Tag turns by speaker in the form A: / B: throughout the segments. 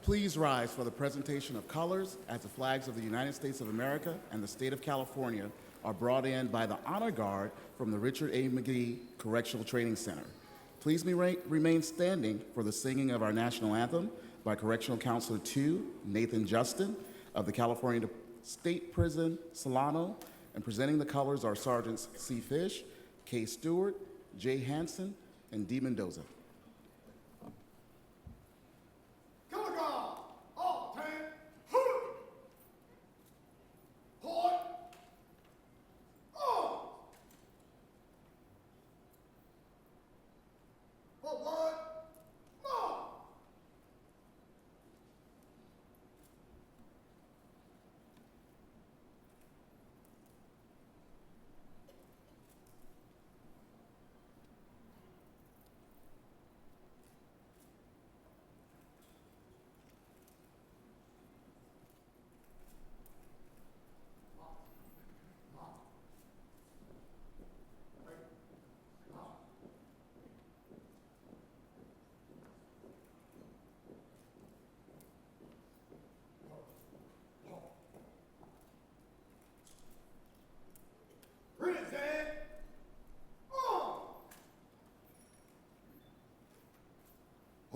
A: Please rise for the presentation of colors as the flags of the United States of America and the state of California are brought in by the Honor Guard from the Richard A. McGee Correctional Training Center. Please remain standing for the singing of our national anthem by Correctional Counselor 2, Nathan Justin of the California State Prison, Solano, and presenting the colors are Sergeants C. Fish, K. Stewart, J. Hansen, and D. Mendoza.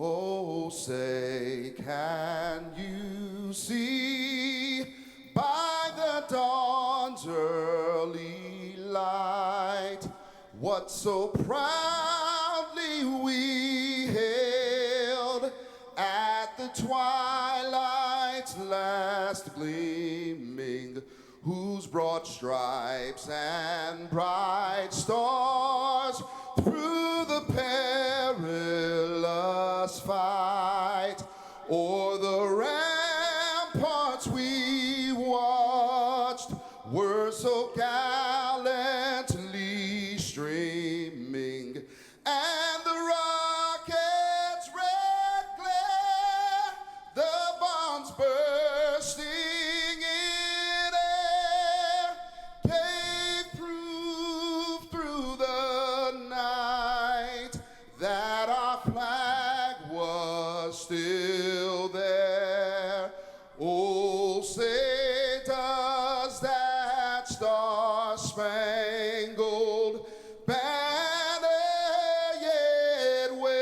B: Oh, say, can you see by the dawn's early light what so proudly we hailed at the twilight's last gleaming, whose broad stripes and bright stars through the perilous fight o'er the ramparts we watched were so gallantly streaming, and the rocket's red glare, the bombs bursting in air, gave proof through the night that our flag was still there. Oh, say does that star-spangled banner yet wave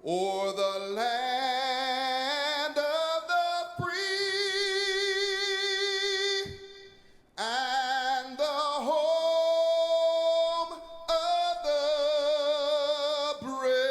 B: o'er the land of the free and the home of the brave?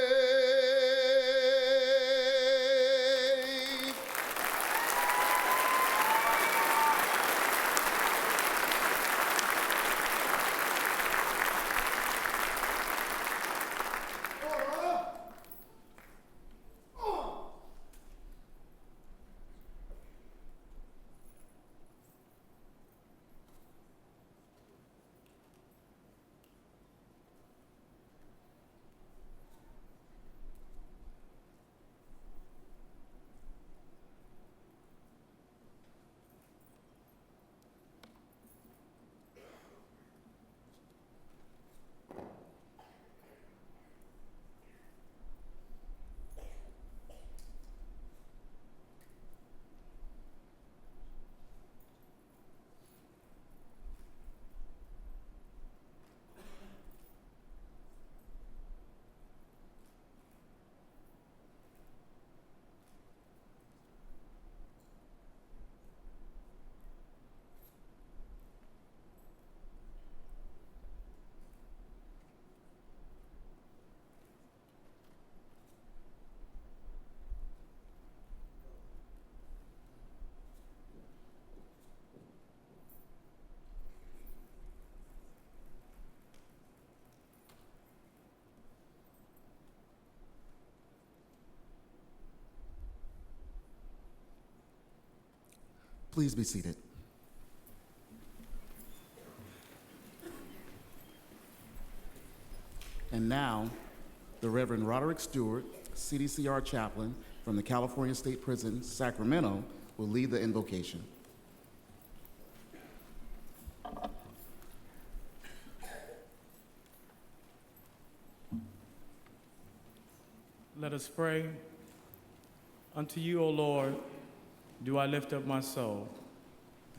A: Please be seated. And now, the Reverend Roderick Stewart, CDCR chaplain from the California State Prison, Sacramento, will lead the invocation.
C: Let us pray. Unto you, O Lord, do I lift up my soul.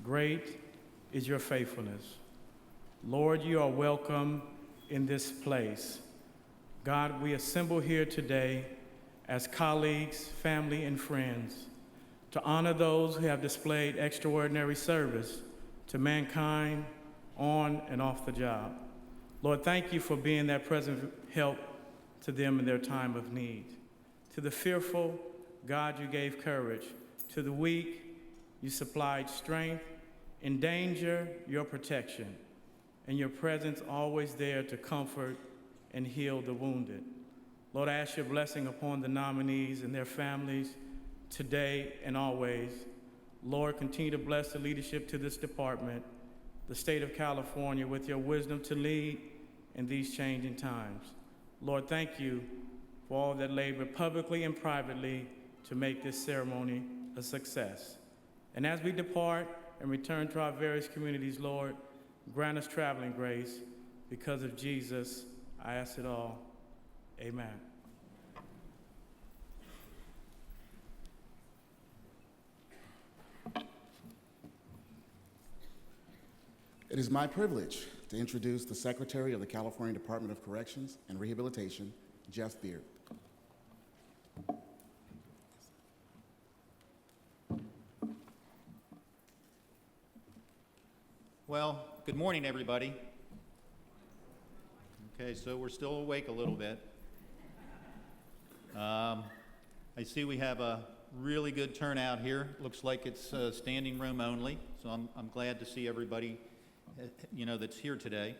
C: Great is your faithfulness. Lord, you are welcome in this place. God, we assemble here today as colleagues, family, and friends to honor those who have displayed extraordinary service to mankind on and off the job. Lord, thank you for being that present help to them in their time of need. To the fearful, God, you gave courage. To the weak, you supplied strength. In danger, your protection, and your presence always there to comfort and heal the wounded. Lord, I ask your blessing upon the nominees and their families today and always. Lord, continue to bless the leadership to this department, the state of California, with your wisdom to lead in these changing times. Lord, thank you for all that labor publicly and privately to make this ceremony a success. And as we depart and return to our various communities, Lord, grant us traveling grace. Because of Jesus, I ask it all. Amen.
A: It is my privilege to introduce the Secretary of the California Department of Corrections and Rehabilitation, Jeff Beard.
D: Well, good morning, everybody. Okay, so we're still awake a little bit. I see we have a really good turnout here. Looks like it's standing room only, so I'm glad to see everybody, that's here today.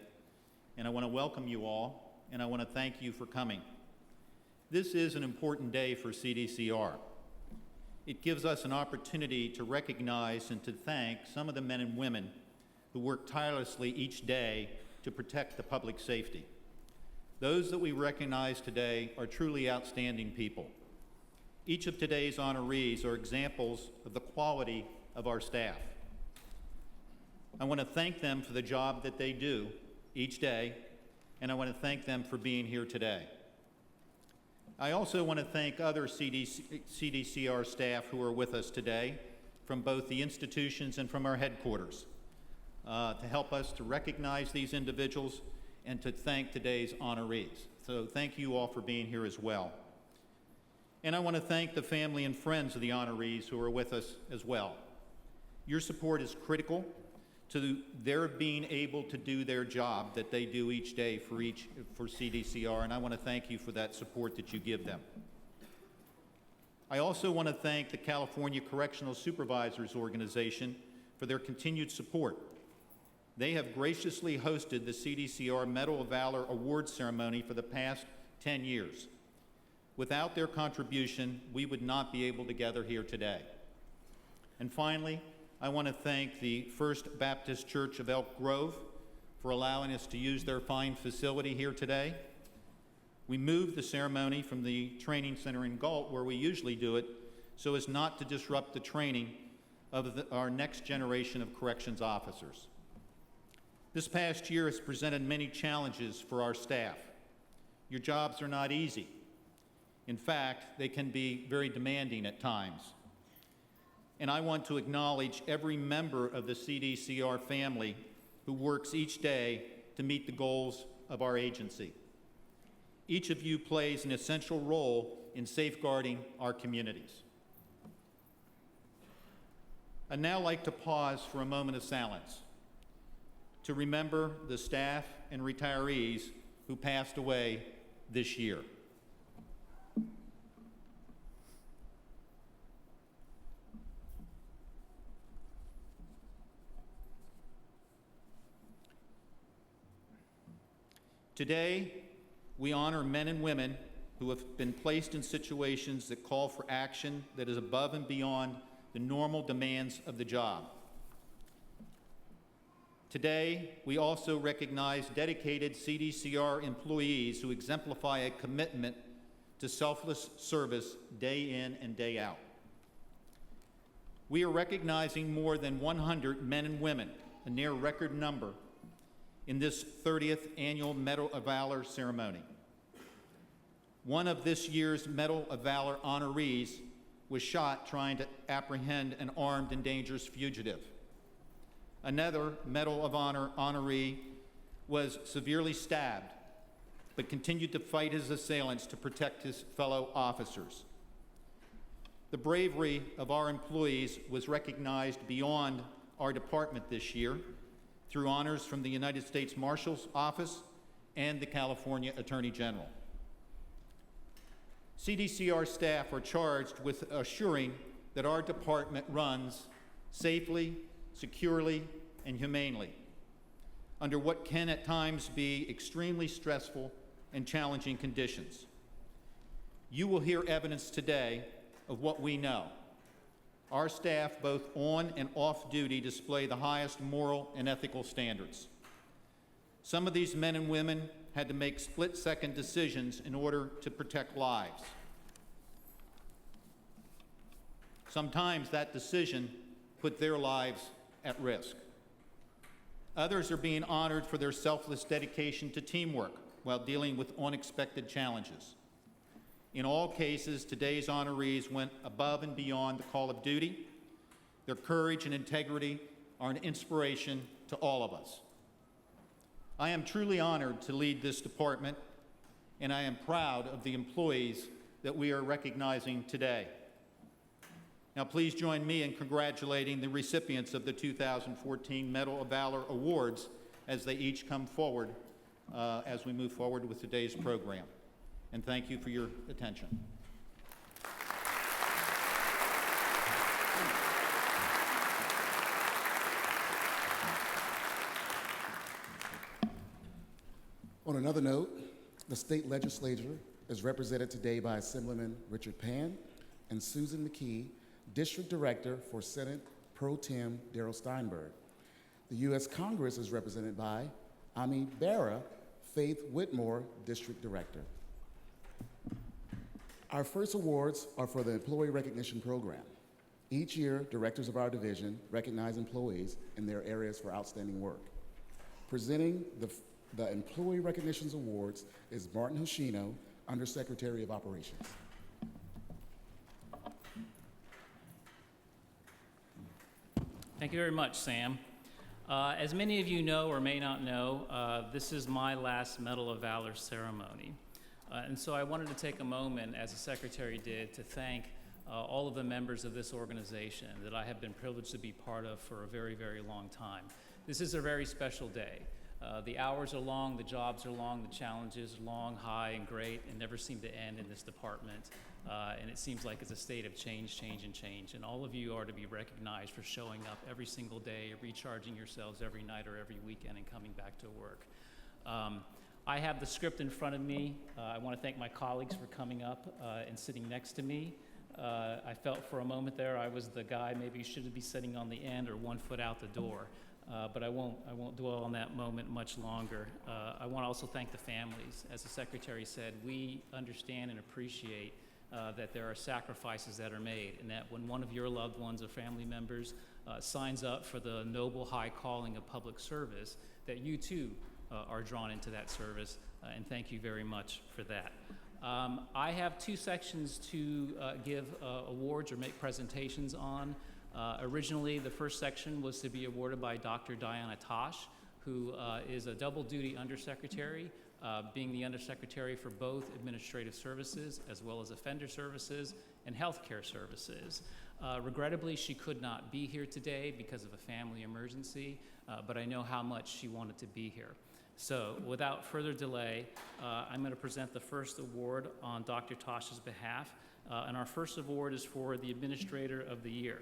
D: And I want to welcome you all, and I want to thank you for coming. This is an important day for CDCR. It gives us an opportunity to recognize and to thank some of the men and women who work tirelessly each day to protect the public safety. Those that we recognize today are truly outstanding people. Each of today's honorees are examples of the quality of our staff. I want to thank them for the job that they do each day, and I want to thank them for being here today. I also want to thank other CDCR staff who are with us today from both the institutions and from our headquarters to help us to recognize these individuals and to thank today's honorees. So thank you all for being here as well. And I want to thank the family and friends of the honorees who are with us as well. Your support is critical to their being able to do their job that they do each day for CDCR, and I want to thank you for that support that you give them. I also want to thank the California Correctional Supervisors Organization for their continued support. They have graciously hosted the CDCR Medal of Valor Award ceremony for the past 10 years. Without their contribution, we would not be able to gather here today. And finally, I want to thank the First Baptist Church of Elk Grove for allowing us to use their fine facility here today. We moved the ceremony from the training center in Galt, where we usually do it, so as not to disrupt the training of our next generation of corrections officers. This past year has presented many challenges for our staff. Your jobs are not easy. In fact, they can be very demanding at times. And I want to acknowledge every member of the CDCR family who works each day to meet the goals of our agency. Each of you plays an essential role in safeguarding our communities. I'd now like to pause for a moment of silence to remember the staff and retirees who passed away this year. Today, we honor men and women who have been placed in situations that call for action that is above and beyond the normal demands of the job. Today, we also recognize dedicated CDCR employees who exemplify a commitment to selfless service day in and day out. We are recognizing more than 100 men and women, a near record number, in this 30th annual Medal of Valor ceremony. One of this year's Medal of Valor honorees was shot trying to apprehend an armed and dangerous fugitive. Another Medal of Honor honoree was severely stabbed, but continued to fight his assailants to protect his fellow officers. The bravery of our employees was recognized beyond our department this year through honors from the United States Marshal's Office and the California Attorney General. CDCR staff are charged with assuring that our department runs safely, securely, and humanely under what can at times be extremely stressful and challenging conditions. You will hear evidence today of what we know. Our staff, both on and off duty, display the highest moral and ethical standards. Some of these men and women had to make split-second decisions in order to protect lives. Sometimes that decision put their lives at risk. Others are being honored for their selfless dedication to teamwork while dealing with unexpected challenges. In all cases, today's honorees went above and beyond the call of duty. Their courage and integrity are an inspiration to all of us. I am truly honored to lead this department, and I am proud of the employees that we are recognizing today. Now, please join me in congratulating the recipients of the 2014 Medal of Valor Awards as they each come forward as we move forward with today's program. And thank you for your attention.
A: On another note, the state legislature is represented today by Assemblyman Richard Pan and Susan McKee, District Director for Senate Pro Tem Darrell Steinberg. The U.S. Congress is represented by Ami Bera, Faith Whitmore, District Director. Our first awards are for the Employee Recognition Program. Each year, directors of our division recognize employees in their areas for outstanding work. Presenting the Employee Recognitions Awards is Martin Hoshino, Undersecretary of Operations.
E: Thank you very much, Sam. As many of you know or may not know, this is my last Medal of Valor ceremony. And so I wanted to take a moment, as the Secretary did, to thank all of the members of this organization that I have been privileged to be part of for a very, very long time. This is a very special day. The hours are long, the jobs are long, the challenges are long, high, and great, and never seem to end in this department. And it seems like it's a state of change, change, and change. And all of you are to be recognized for showing up every single day, recharging yourselves every night or every weekend, and coming back to work. I have the script in front of me. I want to thank my colleagues for coming up and sitting next to me. I felt for a moment there I was the guy maybe should be sitting on the end or 1 foot out the door. But I won't dwell on that moment much longer. I want to also thank the families. As the Secretary said, we understand and appreciate that there are sacrifices that are made, and that when one of your loved ones or family members signs up for the noble high calling of public service, that you too are drawn into that service, and thank you very much for that. I have 2 sections to give awards or make presentations on. Originally, the first section was to be awarded by Dr. Diana Tosh, who is a double-duty undersecretary, being the undersecretary for both administrative services as well as offender services and healthcare services. Regrettably, she could not be here today because of a family emergency, but I know how much she wanted to be here. So without further delay, I'm going to present the first award on Dr. Tosh's behalf, and our first award is for the Administrator of the Year.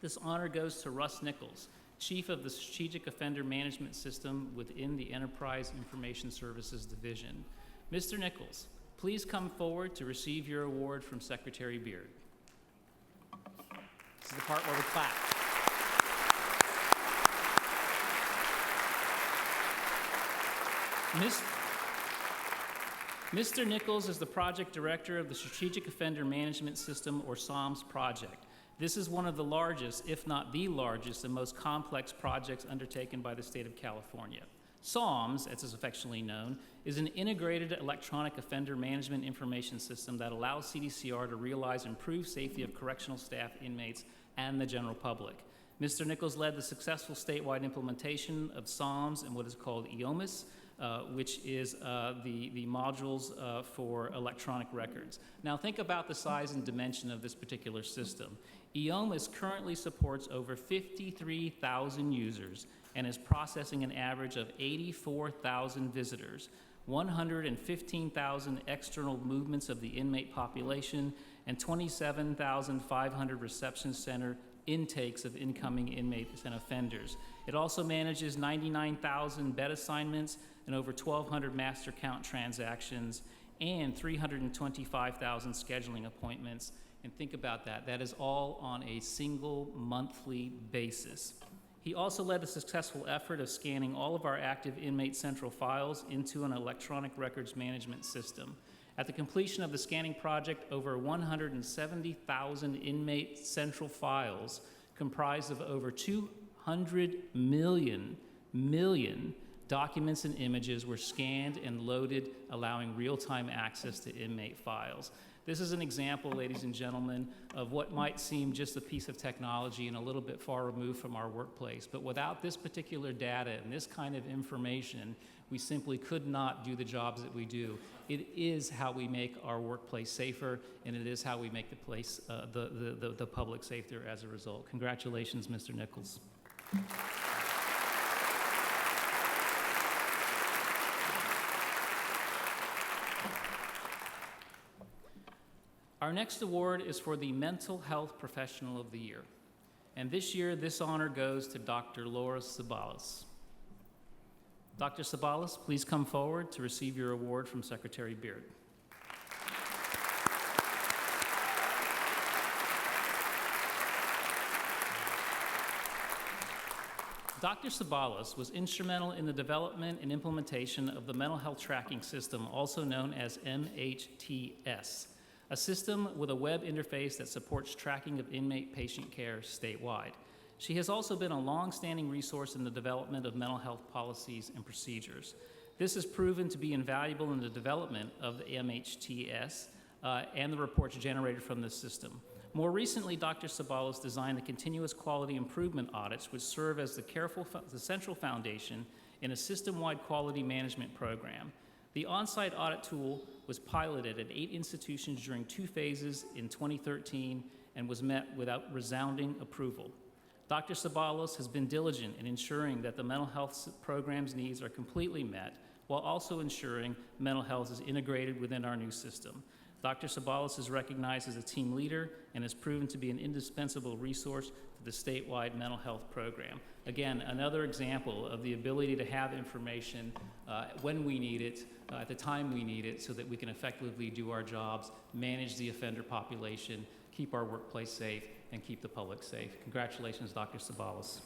E: This honor goes to Russ Nichols, Chief of the Strategic Offender Management System within the Enterprise Information Services Division. Mr. Nichols, please come forward to receive your award from Secretary Beard. This is the part where we clap. Mr. Nichols is the Project Director of the Strategic Offender Management System, or SOMS project. This is one of the largest, if not the largest, and most complex projects undertaken by the state of California. SOMS, as is affectionately known, is an integrated electronic offender management information system that allows CDCR to realize improved safety of correctional staff, inmates, and the general public. Mr. Nichols led the successful statewide implementation of SOMS and what is called EOMIS, which is the modules for electronic records. Now think about the size and dimension of this particular system. EOMIS currently supports over 53,000 users and is processing an average of 84,000 visitors, 115,000 external movements of the inmate population, and 27,500 reception center intakes of incoming inmates and offenders. It also manages 99,000 bed assignments and over 1,200 master count transactions and 325,000 scheduling appointments. And think about that. That is all on a single monthly basis. He also led the successful effort of scanning all of our active inmate central files into an electronic records management system. At the completion of the scanning project, over 170,000 inmate central files comprised of over 200 million documents and images were scanned and loaded, allowing real-time access to inmate files. This is an example, ladies and gentlemen, of what might seem just a piece of technology and a little bit far removed from our workplace. But without this particular data and this kind of information, we simply could not do the jobs that we do. It is how we make our workplace safer, and it is how we make the place, the public safer as a result. Congratulations, Mr. Nichols. Our next award is for the Mental Health Professional of the Year. And this year, this honor goes to Dr. Laura Sabalas. Dr. Sabalas, please come forward to receive your award from Secretary Beard. Dr. Sabalas was instrumental in the development and implementation of the mental health tracking system, also known as MHTS, a system with a web interface that supports tracking of inmate patient care statewide. She has also been a long-standing resource in the development of mental health policies and procedures. This has proven to be invaluable in the development of the MHTS and the reports generated from this system. More recently, Dr. Sabalas designed the continuous quality improvement audits, which serve as the central foundation in a system-wide quality management program. The on-site audit tool was piloted at 8 institutions during 2 phases in 2013 and was met without resounding approval. Dr. Sabalas has been diligent in ensuring that the mental health program's needs are completely met, while also ensuring mental health is integrated within our new system. Dr. Sabalas is recognized as a team leader and has proven to be an indispensable resource to the statewide mental health program. Again, another example of the ability to have information when we need it, at the time we need it, so that we can effectively do our jobs, manage the offender population, keep our workplace safe, and keep the public safe. Congratulations, Dr. Sabalas.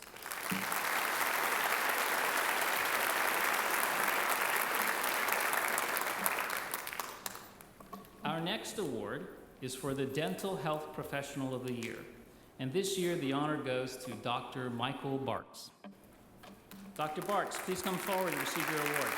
E: Our next award is for the Dental Health Professional of the Year. And this year, the honor goes to Dr. Michael Barks. Dr. Barks, please come forward and receive your award.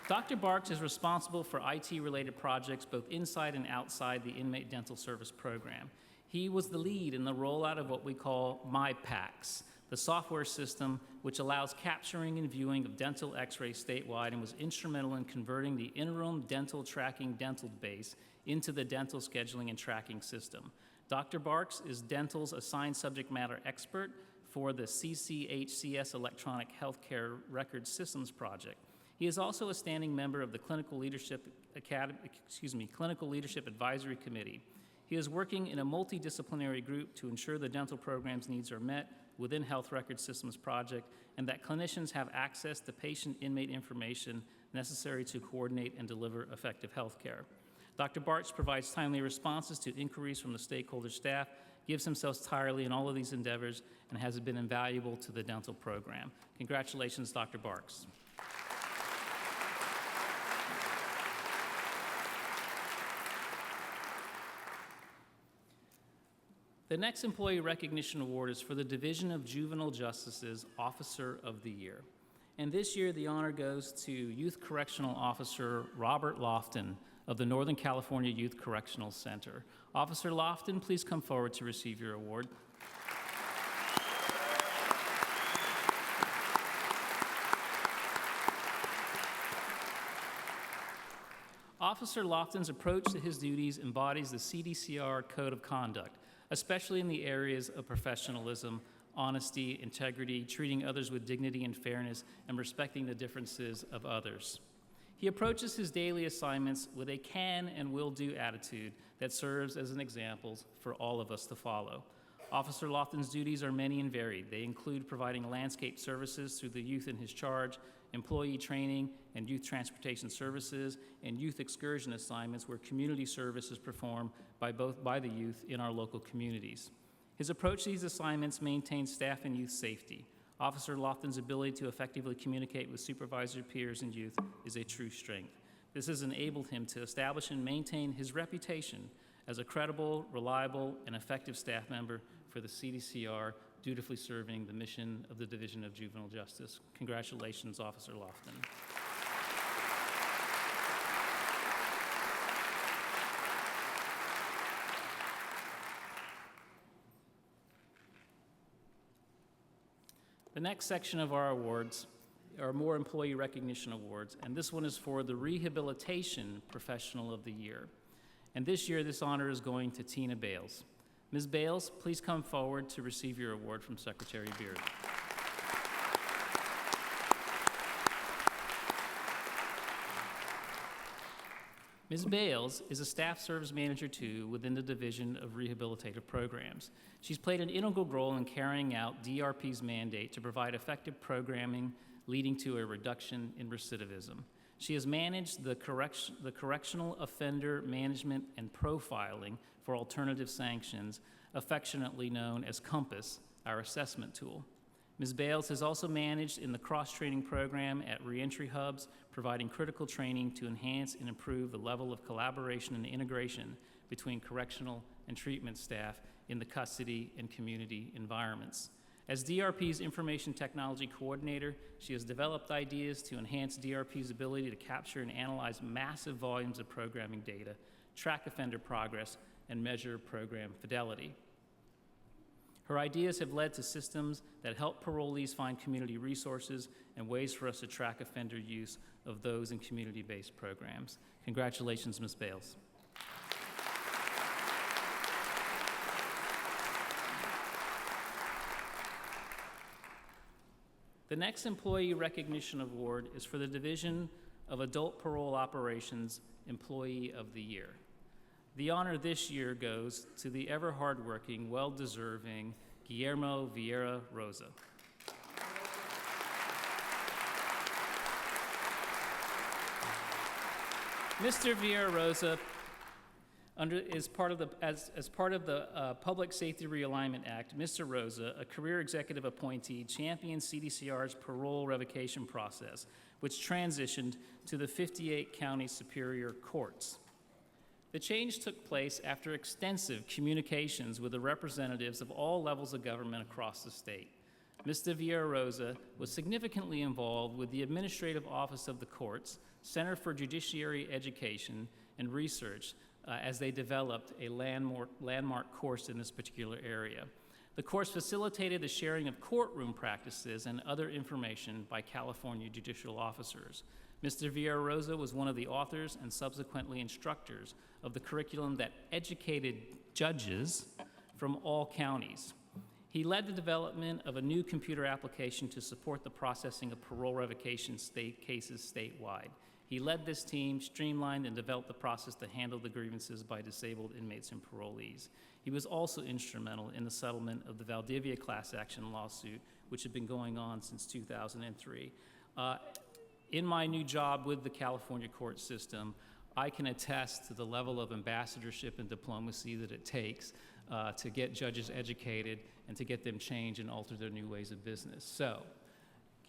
E: Dr. Barks is responsible for IT-related projects both inside and outside the inmate dental service program. He was the lead in the rollout of what we call MyPACS, the software system which allows capturing and viewing of dental x-rays statewide, and was instrumental in converting the interim dental tracking dental base into the dental scheduling and tracking system. Dr. Barks is dental's assigned subject matter expert for the CCHCS Electronic Healthcare Record Systems Project. He is also a standing member of the Clinical Leadership Advisory Committee. He is working in a multidisciplinary group to ensure the dental program's needs are met within Health Record Systems Project, and that clinicians have access to patient-inmate information necessary to coordinate and deliver effective health care. Dr. Bartz provides timely responses to inquiries from the stakeholder staff, gives himself tirelessly in all of these endeavors, and has been invaluable to the dental program. Congratulations, Dr. Barks. The next Employee Recognition Award is for the Division of Juvenile Justice's Officer of the Year. And this year, the honor goes to Youth Correctional Officer Robert Lofton of the Northern California Youth Correctional Center. Officer Lofton, please come forward to receive your award. Officer Lofton's approach to his duties embodies the CDCR Code of Conduct, especially in the areas of professionalism, honesty, integrity, treating others with dignity and fairness, and respecting the differences of others. He approaches his daily assignments with a can and will do attitude that serves as an example for all of us to follow. Officer Lofton's duties are many and varied. They include providing landscape services through the youth in his charge, employee training and youth transportation services, and youth excursion assignments where community service is performed by the youth in our local communities. His approach to these assignments maintains staff and youth safety. Officer Lofton's ability to effectively communicate with supervisor, peers, and youth is a true strength. This has enabled him to establish and maintain his reputation as a credible, reliable, and effective staff member for the CDCR, dutifully serving the mission of the Division of Juvenile Justice. Congratulations, Officer Lofton. The next section of our awards are more employee recognition awards, and this one is for the Rehabilitation Professional of the Year. And this year, this honor is going to Tina Bales. Ms. Bales, please come forward to receive your award from Secretary Beard. Ms. Bales is a staff service manager too within the Division of Rehabilitative Programs. She's played an integral role in carrying out DRP's mandate to provide effective programming leading to a reduction in recidivism. She has managed the Correctional Offender Management and Profiling for Alternative Sanctions, affectionately known as COMPASS, our assessment tool. Ms. Bales has also managed in the cross-training program at reentry hubs, providing critical training to enhance and improve the level of collaboration and integration between correctional and treatment staff in the custody and community environments. As DRP's Information Technology Coordinator, she has developed ideas to enhance DRP's ability to capture and analyze massive volumes of programming data, track offender progress, and measure program fidelity. Her ideas have led to systems that help parolees find community resources and ways for us to track offender use of those in community-based programs. Congratulations, Ms. Bales. The next Employee Recognition Award is for the Division of Adult Parole Operations Employee of the Year. The honor this year goes to the ever hardworking, well-deserving Guillermo Vieira Rosa. Mr. Vieira Rosa, as part of the Public Safety Realignment Act, Mr. Rosa, a career executive appointee, championed CDCR's parole revocation process, which transitioned to the 58 county superior courts. The change took place after extensive communications with the representatives of all levels of government across the state. Mr. Vieira Rosa was significantly involved with the Administrative Office of the Courts, Center for Judiciary Education and Research, as they developed a landmark course in this particular area. The course facilitated the sharing of courtroom practices and other information by California judicial officers. Mr. Vieira Rosa was one of the authors and subsequently instructors of the curriculum that educated judges from all counties. He led the development of a new computer application to support the processing of parole revocation cases statewide. He led this team, streamlined and developed the process to handle the grievances by disabled inmates and parolees. He was also instrumental in the settlement of the Valdivia class action lawsuit, which had been going on since 2003. In my new job with the California court system, I can attest to the level of ambassadorship and diplomacy that it takes to get judges educated and to get them change and alter their new ways of business. So,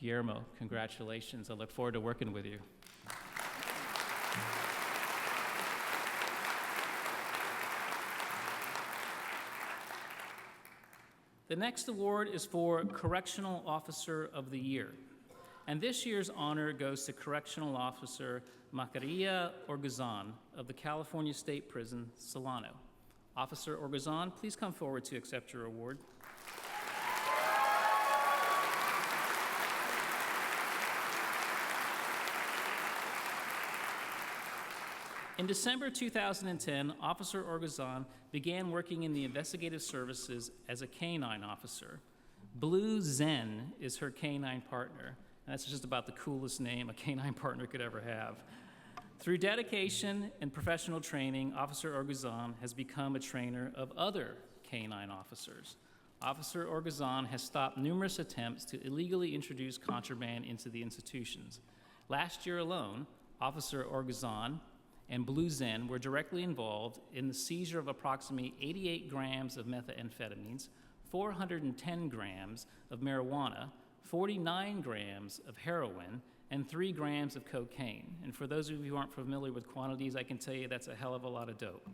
E: Guillermo, congratulations. I look forward to working with you. The next award is for Correctional Officer of the Year. And this year's honor goes to Correctional Officer Macaria Orgazan of the California State Prison, Solano. Officer Orgazan, please come forward to accept your award. In December 2010, Officer Orgazan began working in the investigative services as a canine officer. Blue Zen is her canine partner, and that's just about the coolest name a canine partner could ever have. Through dedication and professional training, Officer Orgazan has become a trainer of other canine officers. Officer Orgazan has stopped numerous attempts to illegally introduce contraband into the institutions. Last year alone, Officer Orgazan and Blue Zen were directly involved in the seizure of approximately 88 grams of methamphetamines, 410 grams of marijuana, 49 grams of heroin, and 3 grams of cocaine. And for those of you who aren't familiar with quantities, I can tell you that's a hell of a lot of dope.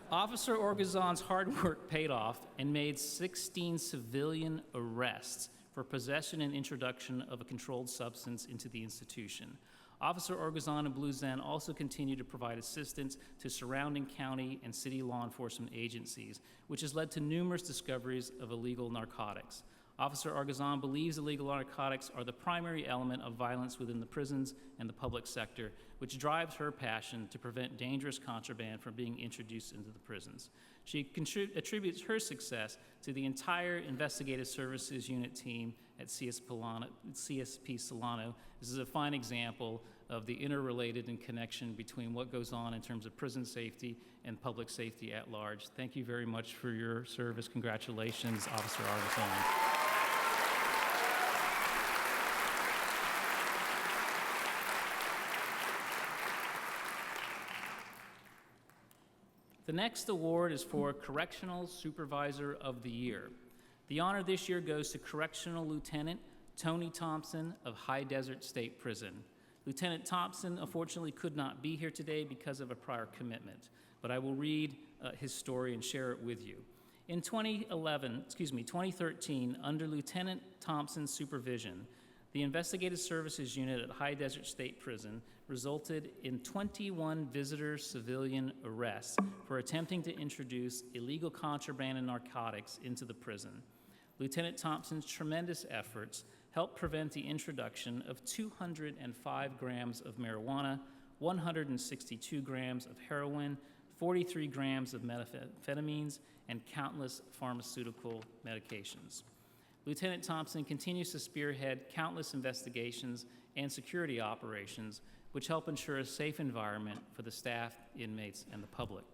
E: Officer Orgazan's hard work paid off and made 16 civilian arrests for possession and introduction of a controlled substance into the institution. Officer Orgazan and Blue Zen also continue to provide assistance to surrounding county and city law enforcement agencies, which has led to numerous discoveries of illegal narcotics. Officer Orgazan believes illegal narcotics are the primary element of violence within the prisons and the public sector, which drives her passion to prevent dangerous contraband from being introduced into the prisons. She attributes her success to the entire Investigative Services Unit team at CSP Solano. This is a fine example of the interrelated and connection between what goes on in terms of prison safety and public safety at large. Thank you very much for your service. Congratulations, Officer Orgazan. The next award is for Correctional Supervisor of the Year. The honor this year goes to Correctional Lieutenant Tony Thompson of High Desert State Prison. Lieutenant Thompson unfortunately could not be here today because of a prior commitment, but I will read his story and share it with you. In 2013, under Lieutenant Thompson's supervision, the Investigative Services Unit at High Desert State Prison resulted in 21 visitor civilian arrests for attempting to introduce illegal contraband and narcotics into the prison. Lieutenant Thompson's tremendous efforts helped prevent the introduction of 205 grams of marijuana, 162 grams of heroin, 43 grams of methamphetamines, and countless pharmaceutical medications. Lieutenant Thompson continues to spearhead countless investigations and security operations which help ensure a safe environment for the staff, inmates, and the public.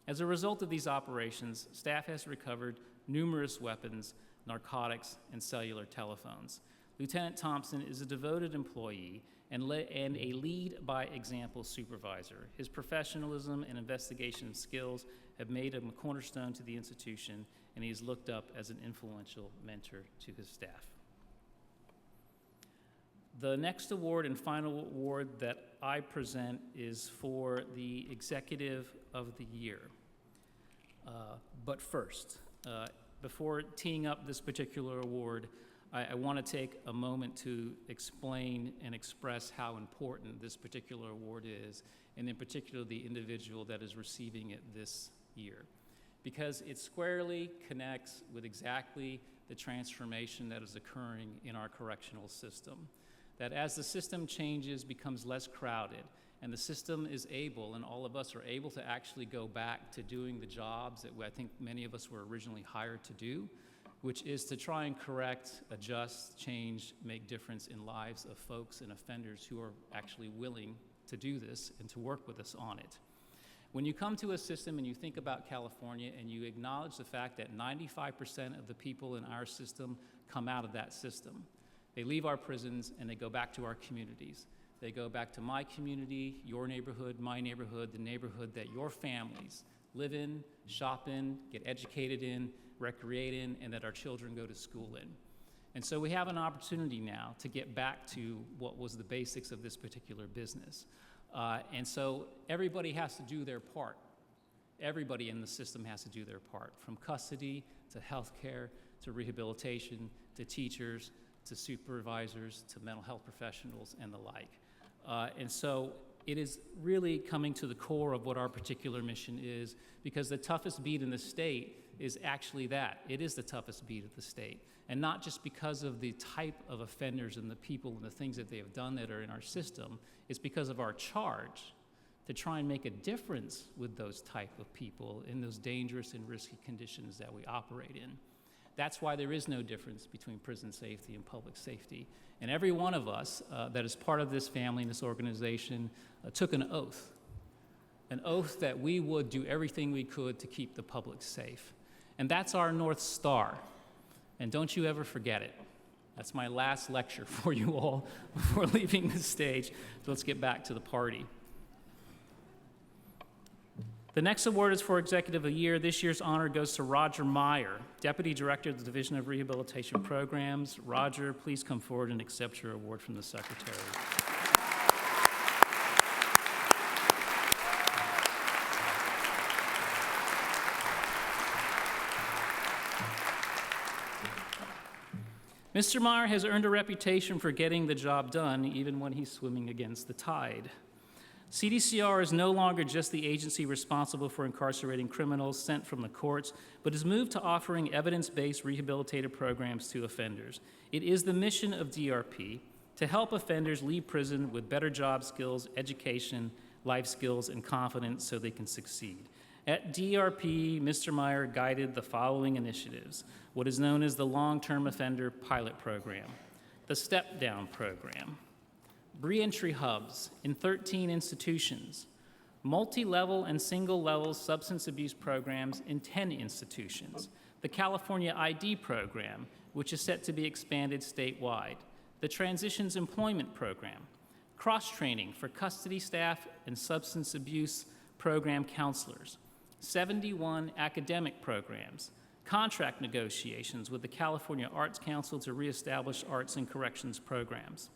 E: As a result of these operations, staff has recovered numerous weapons, narcotics, and cellular telephones. Lieutenant Thompson is a devoted employee and a lead-by-example supervisor. His professionalism and investigation skills have made him a cornerstone to the institution, and he is looked up as an influential mentor to his staff. The next award and final award that I present is for the Executive of the Year. But first, before teeing up this particular award, I want to take a moment to explain and express how important this particular award is, and in particular the individual that is receiving it this year, because it squarely connects with exactly the transformation that is occurring in our correctional system. That as the system changes, becomes less crowded, and the system is able, and all of us are able to actually go back to doing the jobs that I think many of us were originally hired to do, which is to try and correct, adjust, change, make difference in lives of folks and offenders who are actually willing to do this and to work with us on it. When you come to a system and you think about California and you acknowledge the fact that 95% of the people in our system come out of that system, they leave our prisons and they go back to our communities. They go back to my community, your neighborhood, my neighborhood, the neighborhood that your families live in, shop in, get educated in, recreate in, and that our children go to school in. And so we have an opportunity now to get back to what was the basics of this particular business. And so everybody has to do their part. Everybody in the system has to do their part, from custody to healthcare to rehabilitation to teachers to supervisors to mental health professionals and the like. And so it is really coming to the core of what our particular mission is, because the toughest beat in the state is actually that. It is the toughest beat of the state. And not just because of the type of offenders and the people and the things that they have done that are in our system, it's because of our charge to try and make a difference with those type of people in those dangerous and risky conditions that we operate in. That's why there is no difference between prison safety and public safety. And every one of us that is part of this family and this organization took an oath that we would do everything we could to keep the public safe. And that's our North Star. And don't you ever forget it. That's my last lecture for you all before leaving the stage. So let's get back to the party. The next award is for Executive of the Year. This year's honor goes to Roger Meyer, Deputy Director of the Division of Rehabilitation Programs. Roger, please come forward and accept your award from the Secretary. Mr. Meyer has earned a reputation for getting the job done, even when he's swimming against the tide. CDCR is no longer just the agency responsible for incarcerating criminals sent from the courts, but has moved to offering evidence-based rehabilitative programs to offenders. It is the mission of DRP to help offenders leave prison with better job skills, education, life skills, and confidence so they can succeed. At DRP, Mr. Meyer guided the following initiatives: what is known as the Long-Term Offender Pilot Program, the Step Down Program, reentry hubs in 13 institutions, multi-level and single-level substance abuse programs in 10 institutions, the California ID program, which is set to be expanded statewide, the Transitions Employment Program, cross-training for custody staff and substance abuse program counselors, 71 academic programs, contract negotiations with the California Arts Council to reestablish arts and corrections programs,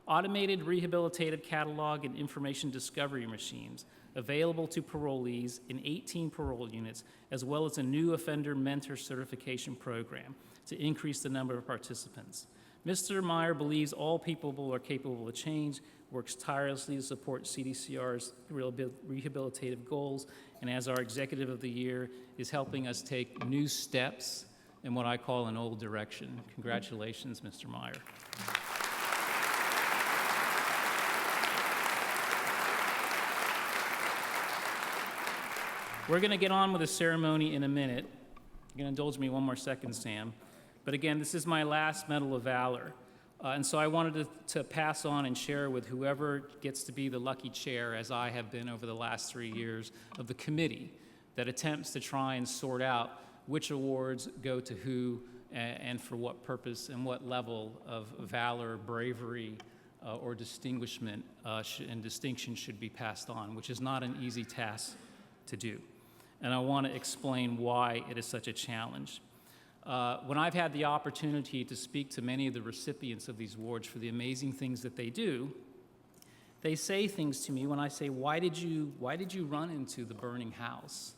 E: automated rehabilitative catalog and information discovery machines available to parolees in 18 parole units, as well as a new offender mentor certification program to increase the number of participants. Mr. Meyer believes all people are capable of change, works tirelessly to support CDCR's rehabilitative goals, and as our Executive of the Year, is helping us take new steps in what I call an old direction. Congratulations, Mr. Meyer. We're going to get on with the ceremony in a minute. You're going to indulge me one more second, Sam. But again, this is my last Medal of Valor. And so I wanted to pass on and share with whoever gets to be the lucky chair, as I have been over the last 3 years, of the committee that attempts to try and sort out which awards go to who and for what purpose and what level of valor, bravery, or distinguishment and distinction should be passed on, which is not an easy task to do. And I want to explain why it is such a challenge. When I've had the opportunity to speak to many of the recipients of these awards for the amazing things that they do, they say things to me when I say, why did you run into the burning house?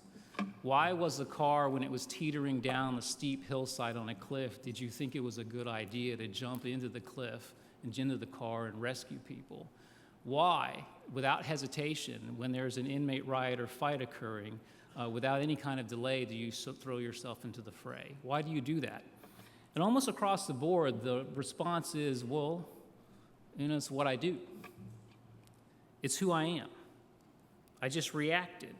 E: Why was the car, when it was teetering down the steep hillside on a cliff, did you think it was a good idea to jump into the cliff and into the car and rescue people? Why, without hesitation, when there's an inmate riot or fight occurring, without any kind of delay, do you throw yourself into the fray? Why do you do that? And almost across the board, the response is, well, it's what I do. It's who I am. I just reacted.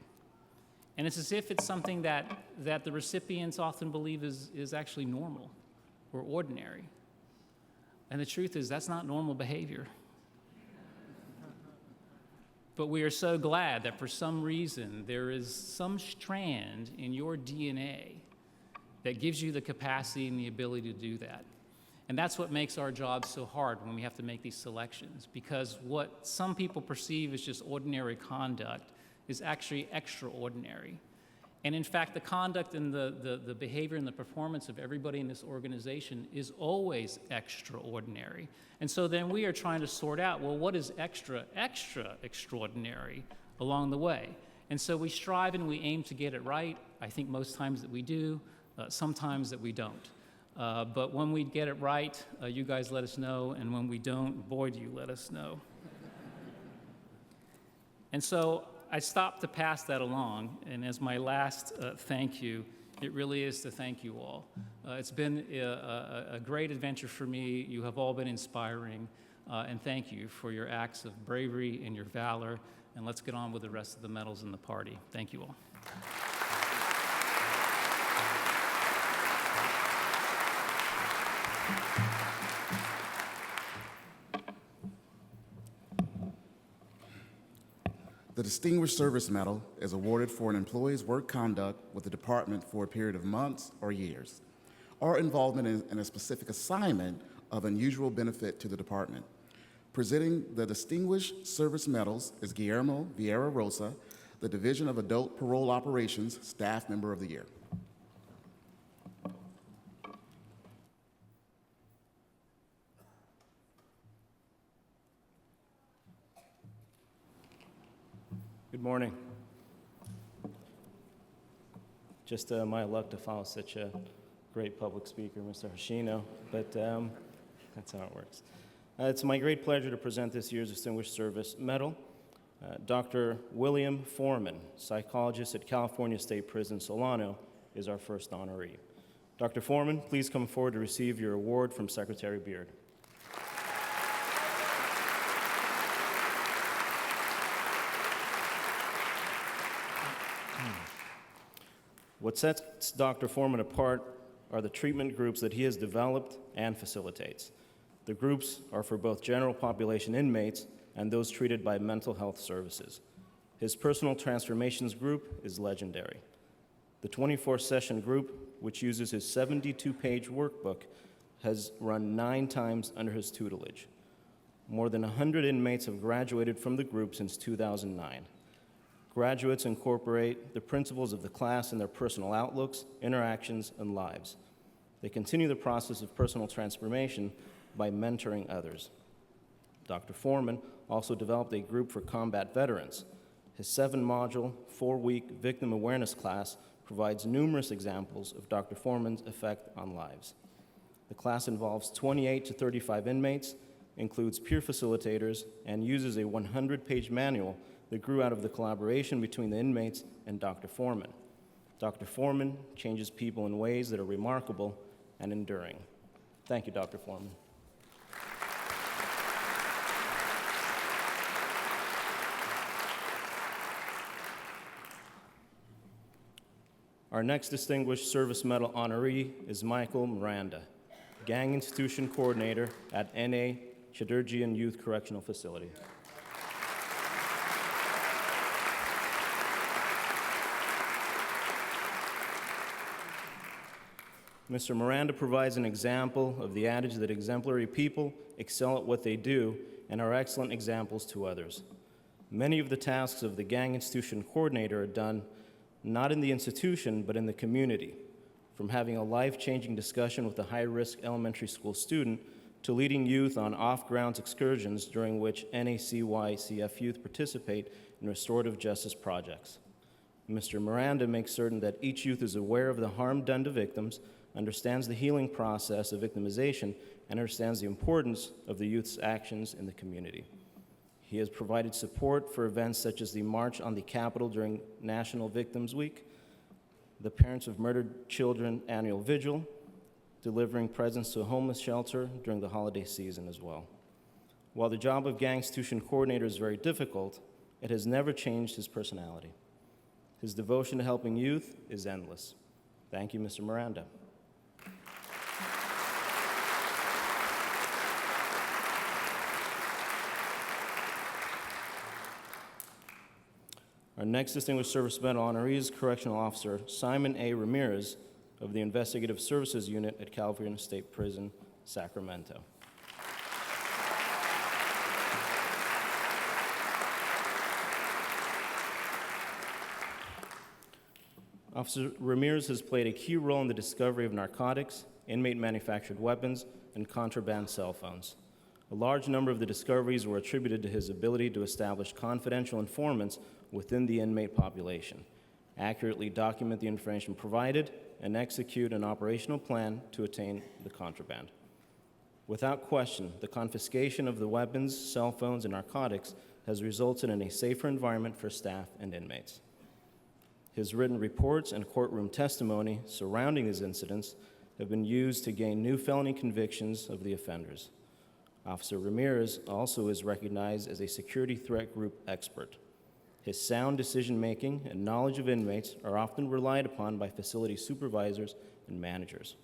E: And it's as if it's something that the recipients often believe is actually normal or ordinary. And the truth is, that's not normal behavior. But we are so glad that for some reason there is some strand in your DNA that gives you the capacity and the ability to do that. And that's what makes our job so hard when we have to make these selections, because what some people perceive as just ordinary conduct is actually extraordinary. And in fact, the conduct and the behavior and the performance of everybody in this organization is always extraordinary. And so then we are trying to sort out, well, what is extraordinary along the way? And so we strive and we aim to get it right. I think most times that we do, sometimes that we don't. But when we get it right, you guys let us know, and when we don't, boy, do you let us know. And so I stopped to pass that along, and as my last thank you, it really is to thank you all. It's been a great adventure for me. You have all been inspiring, and thank you for your acts of bravery and your valor, and let's get on with the rest of the medals in the party. Thank you all.
A: The Distinguished Service Medal is awarded for an employee's work conduct with the department for a period of months or years, or involvement in a specific assignment of unusual benefit to the department. Presenting the Distinguished Service Medals is Guillermo Vieira Rosa, the Division of Adult Parole Operations Staff Member of the Year.
F: Good morning. Just my luck to follow such a great public speaker, Mr. Hoshino, but that's how it works. It's my great pleasure to present this year's Distinguished Service Medal. Dr. William Foreman, psychologist at California State Prison, Solano, is our first honoree. Dr. Foreman, please come forward to receive your award from Secretary Beard. What sets Dr. Foreman apart are the treatment groups that he has developed and facilitates. The groups are for both general population inmates and those treated by mental health services. His personal transformations group is legendary. The 24-session group, which uses his 72-page workbook, has run 9 times under his tutelage. More than 100 inmates have graduated from the group since 2009. Graduates incorporate the principles of the class in their personal outlooks, interactions, and lives. They continue the process of personal transformation by mentoring others. Dr. Foreman also developed a group for combat veterans. His 7-module, 4-week victim awareness class provides numerous examples of Dr. Foreman's effect on lives. The class involves 28 to 35 inmates, includes peer facilitators, and uses a 100-page manual that grew out of the collaboration between the inmates and Dr. Foreman. Dr. Foreman changes people in ways that are remarkable and enduring. Thank you, Dr. Foreman. Our next Distinguished Service Medal honoree is Michael Miranda, Gang Institution Coordinator at N.A. Chedurjian Youth Correctional Facility. Mr. Miranda provides an example of the adage that exemplary people excel at what they do and are excellent examples to others. Many of the tasks of the Gang Institution Coordinator are done not in the institution, but in the community, from having a life-changing discussion with a high-risk elementary school student to leading youth on off-grounds excursions during which NACYCF youth participate in restorative justice projects. Mr. Miranda makes certain that each youth is aware of the harm done to victims, understands the healing process of victimization, and understands the importance of the youth's actions in the community. He has provided support for events such as the March on the Capitol during National Victims Week, the Parents of Murdered Children Annual Vigil, delivering presents to a homeless shelter during the holiday season as well. While the job of Gang Institution Coordinator is very difficult, it has never changed his personality. His devotion to helping youth is endless. Thank you, Mr. Miranda. Our next Distinguished Service Medal honoree is Correctional Officer Simon A. Ramirez of the Investigative Services Unit at California State Prison, Sacramento. Officer Ramirez has played a key role in the discovery of narcotics, inmate-manufactured weapons, and contraband cell phones. A large number of the discoveries were attributed to his ability to establish confidential informants within the inmate population, accurately document the information provided, and execute an operational plan to attain the contraband. Without question, the confiscation of the weapons, cell phones, and narcotics has resulted in a safer environment for staff and inmates. His written reports and courtroom testimony surrounding these incidents have been used to gain new felony convictions of the offenders. Officer Ramirez also is recognized as a security threat group expert. His sound decision-making and knowledge of inmates are often relied upon by facility supervisors and managers.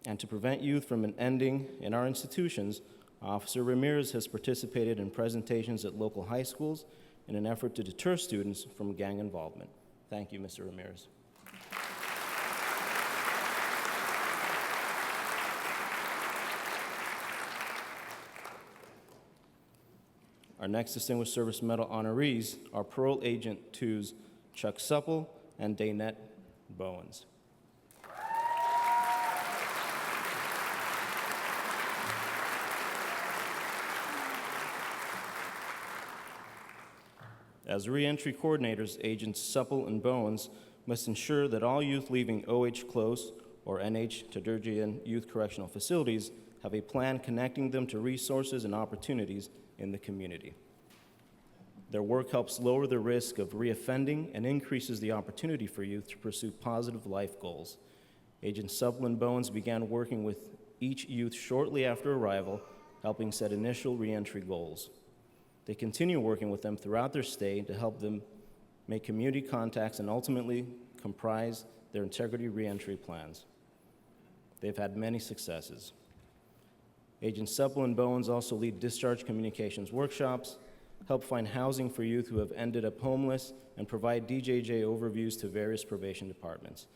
F: And to prevent youth from ending in our institutions, Officer Ramirez has participated in presentations at local high schools in an effort to deter students from gang involvement. Thank you, Mr. Ramirez. Our next Distinguished Service Medal honorees are Parole Agent 2s Chuck Supple and Daynette Bowens. As reentry coordinators, Agents Supple and Bowens must ensure that all youth leaving OH Close or NH Tadurgian Youth Correctional Facilities have a plan connecting them to resources and opportunities in the community. Their work helps lower the risk of reoffending and increases the opportunity for youth to pursue positive life goals. Agents Supple and Bowens began working with each youth shortly after arrival, helping set initial reentry goals. They continue working with them throughout their stay to help them make community contacts and ultimately comprise their integrity reentry plans. They've had many successes. Agents Supple and Bowens also lead discharge communications workshops, help find housing for youth who have ended up homeless, and provide DJJ overviews to various probation departments.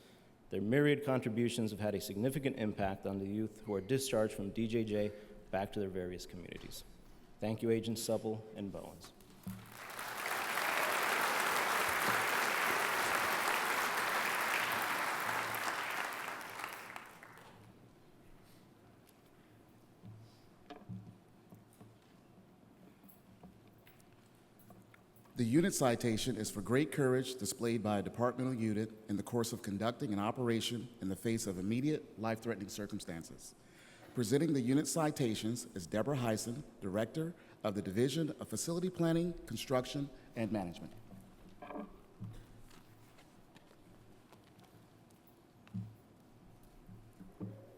F: Their myriad contributions have had a significant impact on the youth who are discharged from DJJ back to their various communities. Thank you, Agents Supple and Bowens.
A: The unit citation is for great courage displayed by a departmental unit in the course of conducting an operation in the face of immediate life-threatening circumstances. Presenting the unit citations is Deborah Heisen, Director of the Division of Facility Planning, Construction, and Management.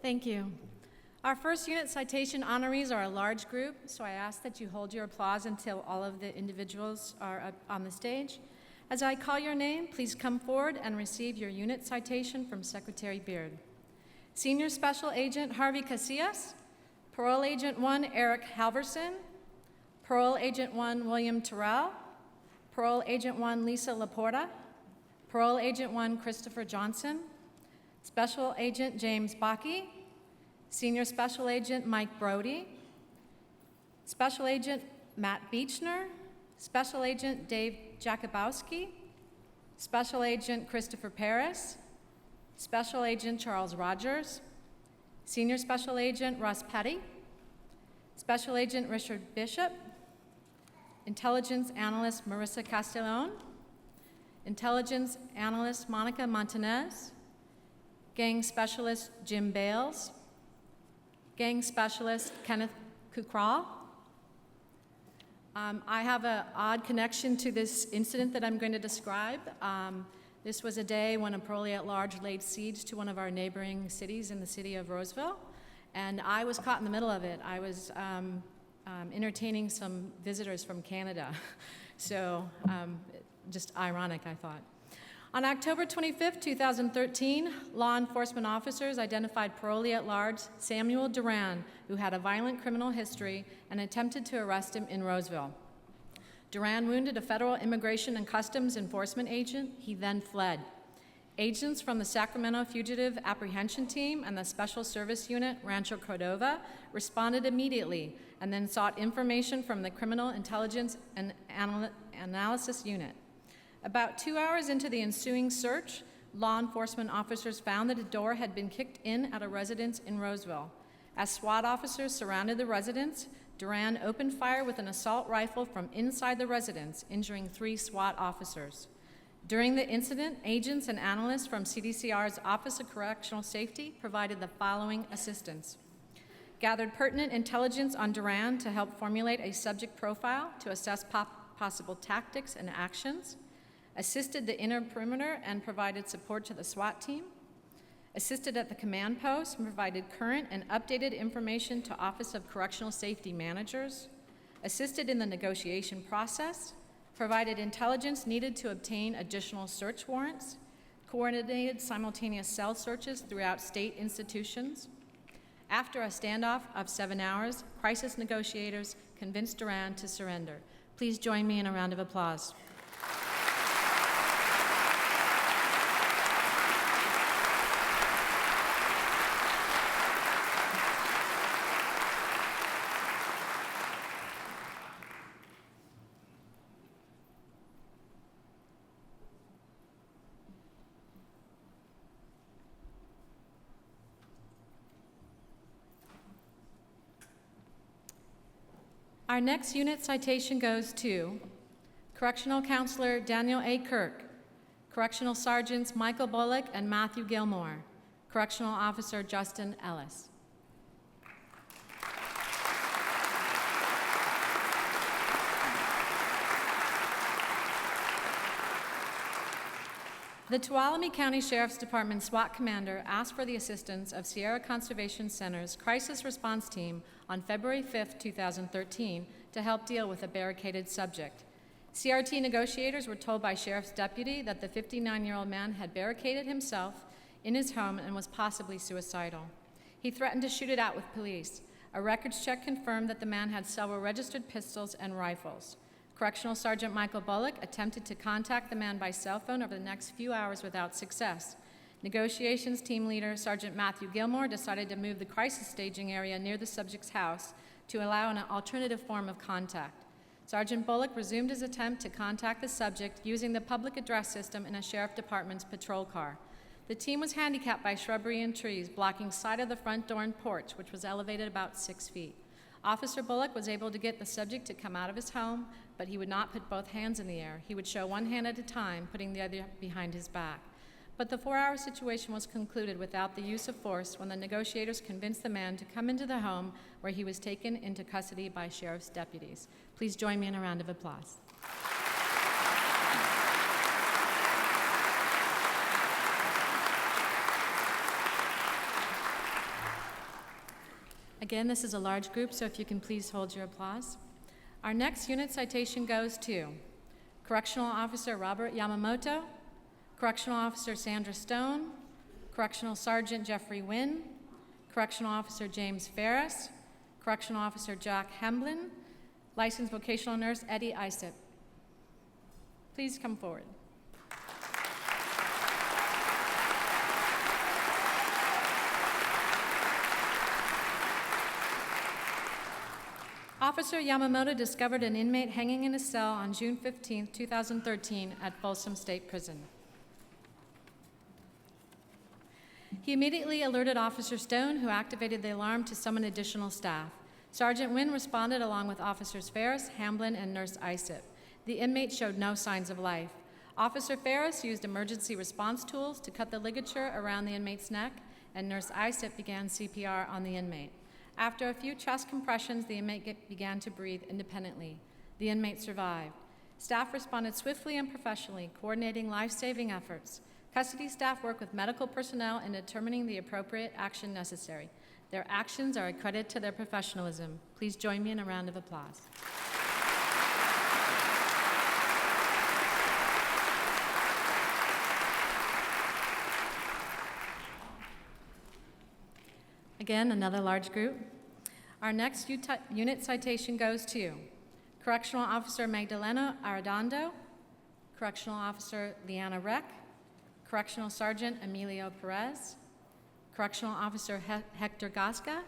G: Thank you. Our first unit citation honorees are a large group, so I ask that you hold your applause until all of the individuals are up on the stage. As I call your name, please come forward and receive your unit citation from Secretary Beard. Senior Special Agent Harvey Casillas, Parole Agent 1 Eric Halverson, Parole Agent 1 William Terrell, Parole Agent 1 Lisa Laporta, Parole Agent 1 Christopher Johnson, Special Agent James Bakke, Senior Special Agent Mike Brody, Special Agent Matt Beechner, Special Agent Dave Jakubowski, Special Agent Christopher Paris, Special Agent Charles Rogers, Senior Special Agent Russ Petty, Special Agent Richard Bishop, Intelligence Analyst Marissa Castellone, Intelligence Analyst Monica Montanez, Gang Specialist Jim Bales, Gang Specialist Kenneth Kukral. I have an odd connection to this incident that I'm going to describe. This was a day when a parolee at large laid siege to one of our neighboring cities in the city of Roseville, and I was caught in the middle of it. I was entertaining some visitors from Canada, so just ironic, I thought. On October 25, 2013, law enforcement officers identified parolee at large Samuel Duran, who had a violent criminal history, and attempted to arrest him in Roseville. Duran wounded a federal immigration and customs enforcement agent. He then fled. Agents from the Sacramento Fugitive Apprehension Team and the Special Service Unit, Rancho Cordova, responded immediately and then sought information from the Criminal Intelligence and Analysis Unit. About 2 hours into the ensuing search, law enforcement officers found that a door had been kicked in at a residence in Roseville. As SWAT officers surrounded the residence, Duran opened fire with an assault rifle from inside the residence, injuring 3 SWAT officers. During the incident, agents and analysts from CDCR's Office of Correctional Safety provided the following assistance: gathered pertinent intelligence on Duran to help formulate a subject profile to assess possible tactics and actions, assisted the inner perimeter and provided support to the SWAT team, assisted at the command post and provided current and updated information to Office of Correctional Safety managers, assisted in the negotiation process, provided intelligence needed to obtain additional search warrants, coordinated simultaneous cell searches throughout state institutions. After a standoff of 7 hours, crisis negotiators convinced Duran to surrender. Please join me in a round of applause. Our next unit citation goes to Correctional Counselor Daniel A. Kirk, Correctional Sergeants Michael Bullock and Matthew Gilmore, Correctional Officer Justin Ellis. The Tuolumne County Sheriff's Department SWAT Commander asked for the assistance of Sierra Conservation Center's Crisis Response Team on February 5, 2013, to help deal with a barricaded subject. CRT negotiators were told by Sheriff's deputy that the 59-year-old man had barricaded himself in his home and was possibly suicidal. He threatened to shoot it out with police. A records check confirmed that the man had several registered pistols and rifles. Correctional Sergeant Michael Bullock attempted to contact the man by cell phone over the next few hours without success. Negotiations team leader Sergeant Matthew Gilmore decided to move the crisis staging area near the subject's house to allow an alternative form of contact. Sergeant Bullock resumed his attempt to contact the subject using the public address system in a sheriff department's patrol car. The team was handicapped by shrubbery and trees blocking side of the front door and porch, which was elevated about 6 feet. Officer Bullock was able to get the subject to come out of his home, but he would not put both hands in the air. He would show one hand at a time, putting the other behind his back. But the 4-hour situation was concluded without the use of force when the negotiators convinced the man to come into the home, where he was taken into custody by sheriff's deputies. Please join me in a round of applause. Again, this is a large group, so if you can please hold your applause. Our next unit citation goes to Correctional Officer Robert Yamamoto, Correctional Officer Sandra Stone, Correctional Sergeant Jeffrey Wynn, Correctional Officer James Ferris, Correctional Officer Jack Hemblin, Licensed Vocational Nurse Eddie Isip. Please come forward. Officer Yamamoto discovered an inmate hanging in his cell on June 15, 2013 at Folsom State Prison. He immediately alerted Officer Stone, who activated the alarm to summon additional staff. Sergeant Wynn responded along with Officers Ferris, Hamblin, and Nurse Isip. The inmate showed no signs of life. Officer Ferris used emergency response tools to cut the ligature around the inmate's neck, and Nurse Isip began CPR on the inmate. After a few chest compressions, the inmate began to breathe independently. The inmate survived. Staff responded swiftly and professionally, coordinating life-saving efforts. Custody staff work with medical personnel in determining the appropriate action necessary. Their actions are a credit to their professionalism. Please join me in a round of applause. Again, another large group. Our next unit citation goes to Correctional Officer Magdalena Arredondo, Correctional Officer Leanna Reck, Correctional Sergeant Emilio Perez, Correctional Officer Hector Gasca,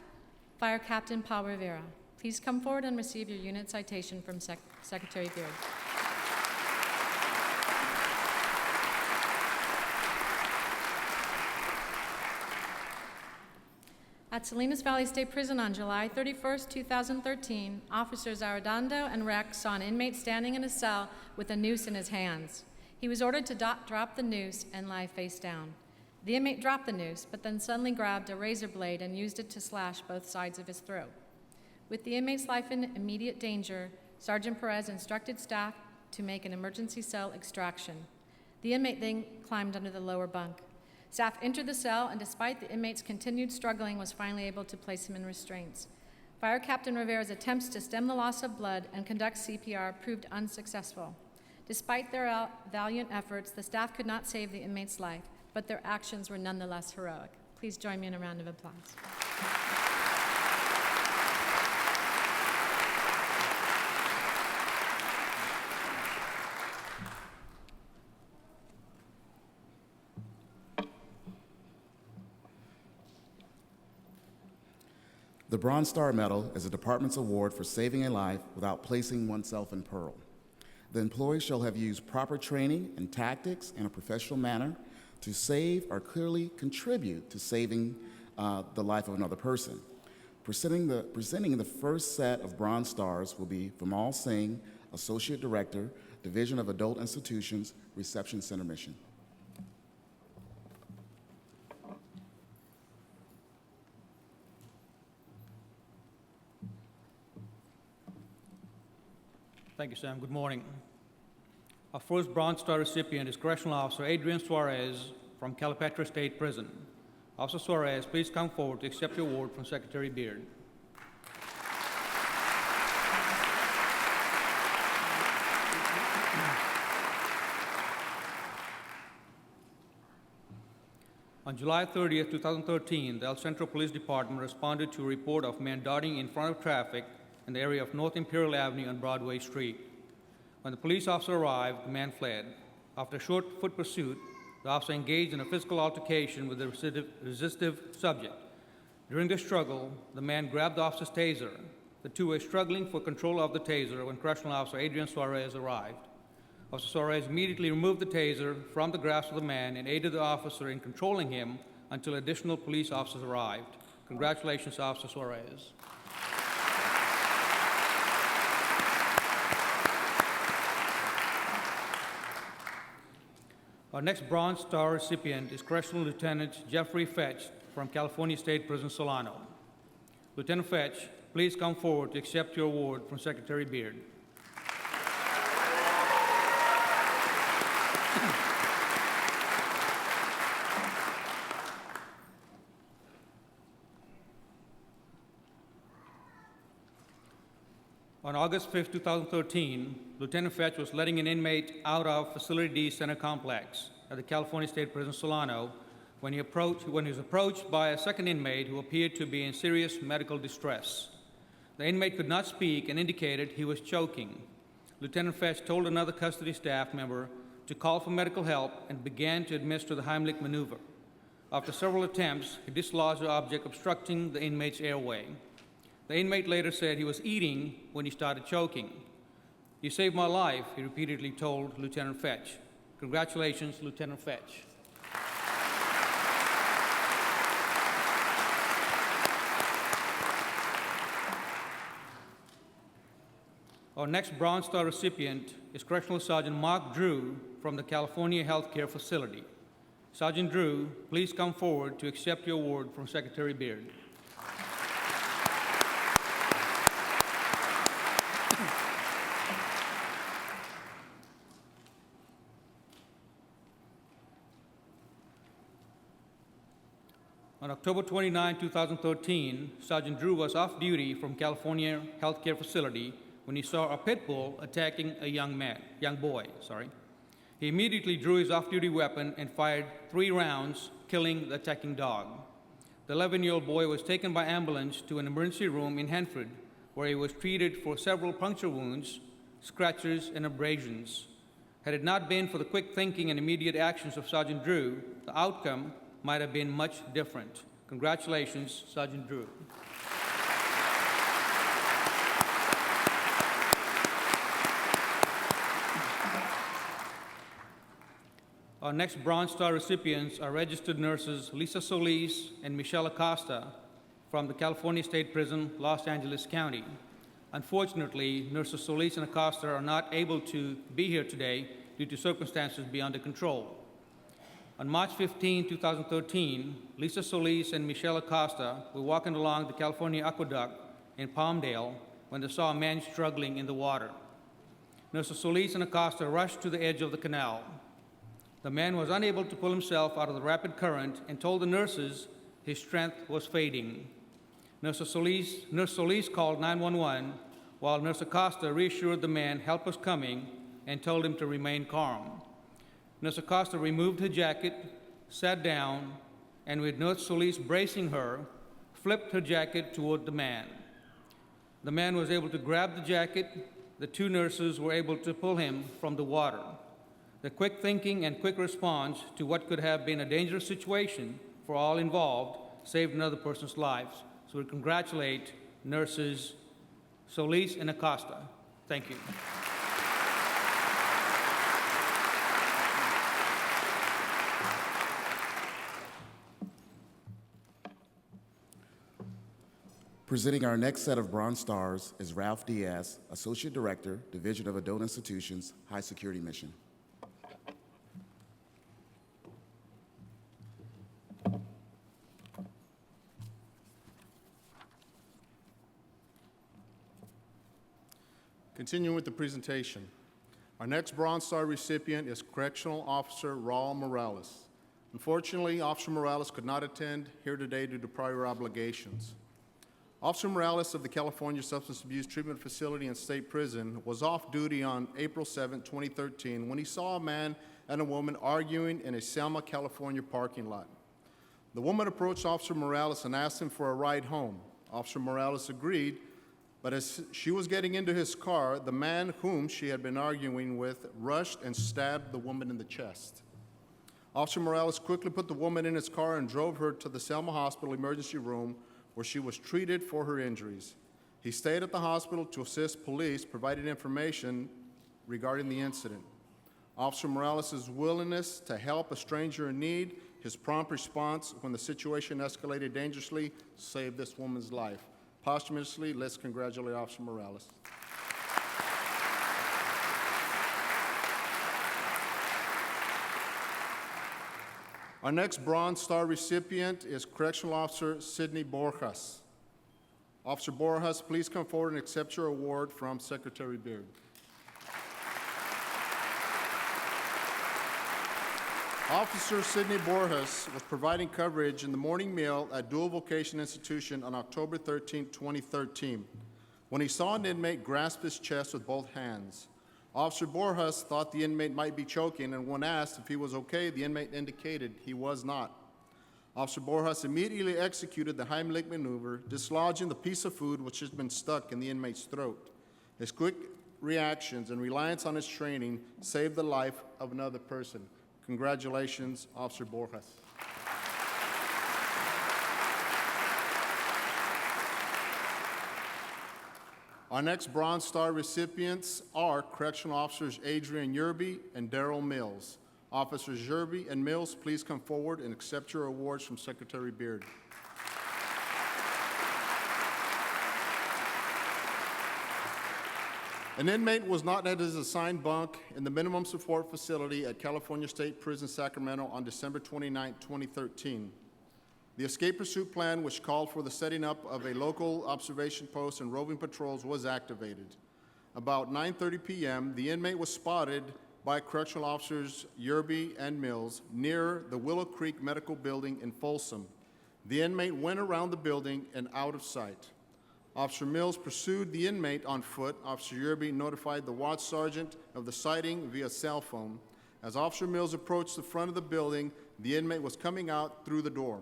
G: Fire Captain Paul Rivera. Please come forward and receive your unit citation from Secretary Beard. At Salinas Valley State Prison on July 31st, 2013, officers Arredondo and Rex saw an inmate standing in a cell with a noose in his hands. He was ordered to drop the noose and lie face down. The inmate dropped the noose, but then suddenly grabbed a razor blade and used it to slash both sides of his throat. With the inmate's life in immediate danger, Sergeant Perez instructed staff to make an emergency cell extraction. The inmate then climbed under the lower bunk. Staff entered the cell, and despite the inmate's continued struggling, was finally able to place him in restraints. Fire Captain Rivera's attempts to stem the loss of blood and conduct CPR proved unsuccessful. Despite their valiant efforts, the staff could not save the inmate's life, but their actions were nonetheless heroic. Please join me in a round of applause.
A: The Bronze Star Medal is a department's award for saving a life without placing oneself in peril. The employee shall have used proper training and tactics in a professional manner to save or clearly contribute to saving the life of another person. Presenting the first set of Bronze Stars will be Vimal Singh, Associate Director, Division of Adult Institutions, Reception Center Mission.
H: Thank you, Sam. Good morning. Our first Bronze Star recipient is Correctional Officer Adrian Suarez from Calipatria State Prison. Officer Suarez, please come forward to accept your award from Secretary Beard. On July 30th, 2013, the El Centro Police Department responded to a report of men darting in front of traffic in the area of North Imperial Avenue and Broadway Street. When the police officer arrived, the man fled. After a short foot pursuit, the officer engaged in a physical altercation with the resistive subject. During the struggle, the man grabbed the officer's taser. The two were struggling for control of the taser when Correctional Officer Adrian Suarez arrived. Officer Suarez immediately removed the taser from the grasp of the man and aided the officer in controlling him until additional police officers arrived. Congratulations, Officer Suarez. Our next Bronze Star recipient is Correctional Lieutenant Jeffrey Fetch from California State Prison, Solano. Lieutenant Fetch, please come forward to accept your award from Secretary Beard. On August 5, 2013, Lieutenant Fetch was letting an inmate out of Facility D Center Complex at the California State Prison Solano when he was approached by a second inmate who appeared to be in serious medical distress. The inmate could not speak and indicated he was choking. Lieutenant Fetch told another custody staff member to call for medical help and began to administer the Heimlich maneuver. After several attempts, he dislodged the object obstructing the inmate's airway. The inmate later said he was eating when he started choking. "You saved my life," he repeatedly told Lieutenant Fetch. Congratulations, Lieutenant Fetch. Our next Bronze Star recipient is Correctional Sergeant Mark Drew from the California Healthcare Facility. Sergeant Drew, please come forward to accept your award from Secretary Beard. On October 29, 2013, Sergeant Drew was off duty from California Healthcare Facility when he saw a pit bull attacking a young boy. He immediately drew his off-duty weapon and fired 3 rounds, killing the attacking dog. The 11-year-old boy was taken by ambulance to an emergency room in Hanford, where he was treated for several puncture wounds, scratches, and abrasions. Had it not been for the quick thinking and immediate actions of Sergeant Drew, the outcome might have been much different. Congratulations, Sergeant Drew. Our next Bronze Star recipients are registered nurses Lisa Solis and Michelle Acosta from the California State Prison, Los Angeles County. Unfortunately, Nurses Solis and Acosta are not able to be here today due to circumstances beyond their control. On March 15, 2013, Lisa Solis and Michelle Acosta were walking along the California Aqueduct in Palmdale when they saw a man struggling in the water. Nurses Solis and Acosta rushed to the edge of the canal. The man was unable to pull himself out of the rapid current and told the nurses his strength was fading. Nurse Solis called 911 while Nurse Acosta reassured the man help was coming and told him to remain calm. Nurse Acosta removed her jacket, sat down, and with Nurse Solis bracing her, flipped her jacket toward the man. The man was able to grab the jacket. The two nurses were able to pull him from the water. The quick thinking and quick response to what could have been a dangerous situation for all involved saved another person's lives. So we congratulate Nurses Solis and Acosta. Thank you.
A: Presenting our next set of Bronze Stars is Ralph Diaz, Associate Director, Division of Adult Institutions, High Security Mission.
I: Continuing with the presentation, our next Bronze Star recipient is Correctional Officer Raul Morales. Unfortunately, Officer Morales could not attend here today due to prior obligations. Officer Morales of the California Substance Abuse Treatment Facility and State Prison was off duty on April 7, 2013, when he saw a man and a woman arguing in a Selma, California parking lot. The woman approached Officer Morales and asked him for a ride home. Officer Morales agreed, but as she was getting into his car, the man whom she had been arguing with rushed and stabbed the woman in the chest. Officer Morales quickly put the woman in his car and drove her to the Selma Hospital emergency room, where she was treated for her injuries. He stayed at the hospital to assist police, providing information regarding the incident. Officer Morales' willingness to help a stranger in need, his prompt response when the situation escalated dangerously, saved this woman's life. Posthumously, let's congratulate Officer Morales. Our next Bronze Star recipient is Correctional Officer Sidney Borjas. Officer Borjas, please come forward and accept your award from Secretary Beard. Officer Sidney Borjas was providing coverage in the morning meal at Dual Vocation Institution on October 13, 2013, when he saw an inmate grasp his chest with both hands. Officer Borjas thought the inmate might be choking, and when asked if he was okay, the inmate indicated he was not. Officer Borjas immediately executed the Heimlich maneuver, dislodging the piece of food which had been stuck in the inmate's throat. His quick reactions and reliance on his training saved the life of another person. Congratulations, Officer Borjas. Our next Bronze Star recipients are Correctional Officers Adrian Yerby and Daryl Mills. Officers Yerby and Mills, please come forward and accept your awards from Secretary Beard. An inmate was not at his assigned bunk in the minimum support facility at California State Prison, Sacramento on December 29, 2013. The escape pursuit plan, which called for the setting up of a local observation post and roving patrols, was activated. About 9:30 p.m., the inmate was spotted by correctional officers Yerby and Mills near the Willow Creek Medical Building in Folsom. The inmate went around the building and out of sight. Officer Mills pursued the inmate on foot. Officer Yerby notified the watch sergeant of the sighting via cell phone. As Officer Mills approached the front of the building, the inmate was coming out through the door.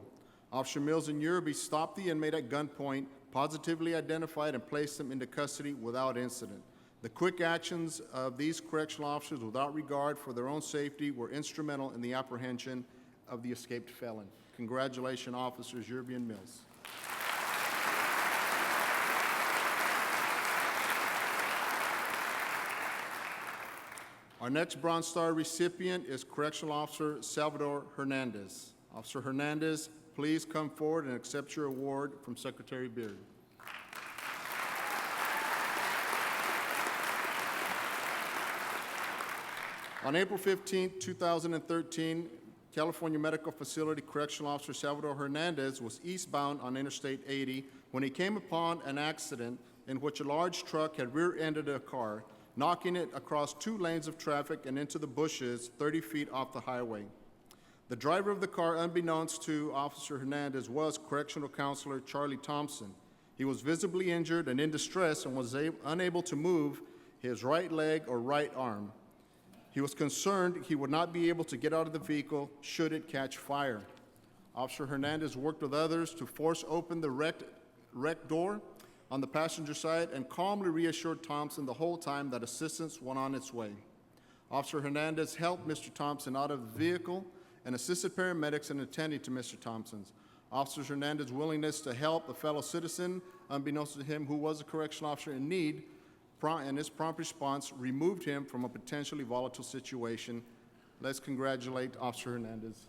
I: Officer Mills and Yerby stopped the inmate at gunpoint, positively identified and placed him into custody without incident. The quick actions of these correctional officers, without regard for their own safety, were instrumental in the apprehension of the escaped felon. Congratulations, Officers Yerby and Mills. Our next Bronze Star recipient is Correctional Officer Salvador Hernandez. Officer Hernandez, please come forward and accept your award from Secretary Beard. On April 15, 2013, California Medical Facility Correctional Officer Salvador Hernandez was eastbound on Interstate 80 when he came upon an accident in which a large truck had rear-ended a car, knocking it across 2 lanes of traffic and into the bushes 30 feet off the highway. The driver of the car, unbeknownst to Officer Hernandez, was Correctional Counselor Charlie Thompson. He was visibly injured and in distress and was unable to move his right leg or right arm. He was concerned he would not be able to get out of the vehicle should it catch fire. Officer Hernandez worked with others to force open the wrecked door on the passenger side and calmly reassured Thompson the whole time that assistance went on its way. Officer Hernandez helped Mr. Thompson out of the vehicle and assisted paramedics in attending to Mr. Thompson's. Officer Hernandez's willingness to help a fellow citizen, unbeknownst to him who was a correctional officer in need, and his prompt response removed him from a potentially volatile situation. Let's congratulate Officer Hernandez.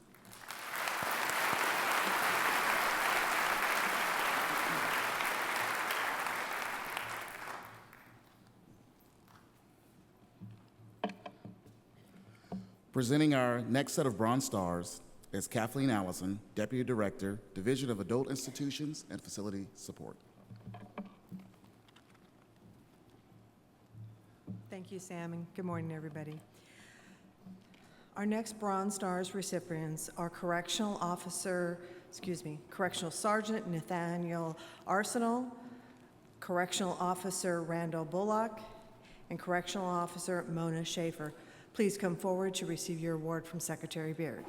A: Presenting our next set of Bronze Stars is Kathleen Allison, Deputy Director, Division of Adult Institutions and Facility Support.
J: Thank you, Sam, and good morning, everybody. Our next Bronze Stars recipients are Correctional Sergeant Nathaniel Arsenal, Correctional Officer Randall Bullock, and Correctional Officer Mona Schaefer. Please come forward to receive your award from Secretary Beard.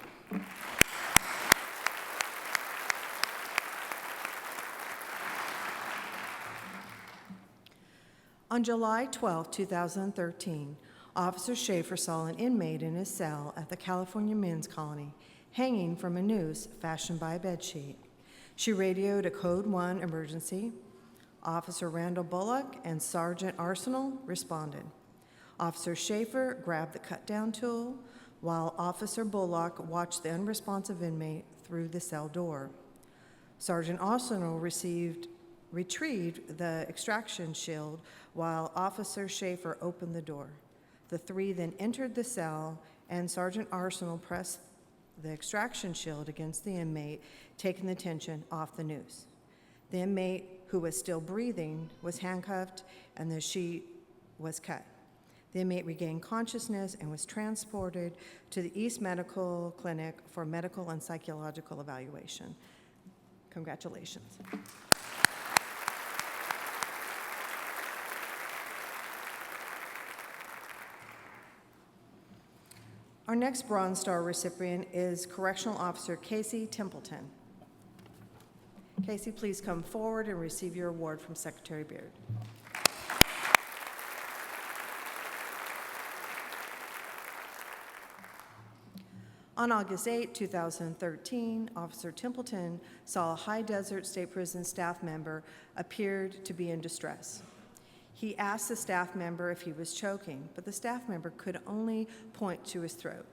J: On July 12, 2013, Officer Schaefer saw an inmate in his cell at the California Men's Colony hanging from a noose fashioned by a bedsheet. She radioed a Code 1 emergency. Officer Randall Bullock and Sergeant Arsenal responded. Officer Schaefer grabbed the cut-down tool while Officer Bullock watched the unresponsive inmate through the cell door. Sergeant Arsenal retrieved the extraction shield while Officer Schaefer opened the door. The 3 then entered the cell, and Sergeant Arsenal pressed the extraction shield against the inmate, taking the tension off the noose. The inmate, who was still breathing, was handcuffed, and the sheet was cut. The inmate regained consciousness and was transported to the East Medical Clinic for medical and psychological evaluation. Congratulations. Our next Bronze Star recipient is Correctional Officer Casey Templeton. Casey, please come forward and receive your award from Secretary Beard. On August 8, 2013, Officer Templeton saw a High Desert State Prison staff member appeared to be in distress. He asked the staff member if he was choking, but the staff member could only point to his throat.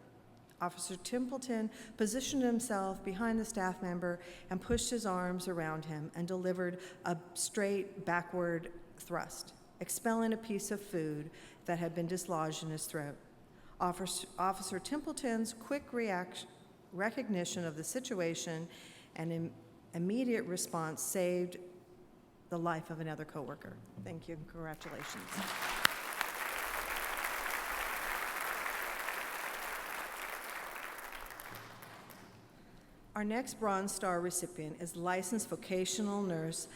J: Officer Templeton positioned himself behind the staff member and pushed his arms around him and delivered a straight backward thrust, expelling a piece of food that had been dislodged in his throat. Officer Templeton's quick recognition of the situation and immediate response saved the life of another coworker. Thank you and congratulations. Our next Bronze Star recipient is licensed vocational nurse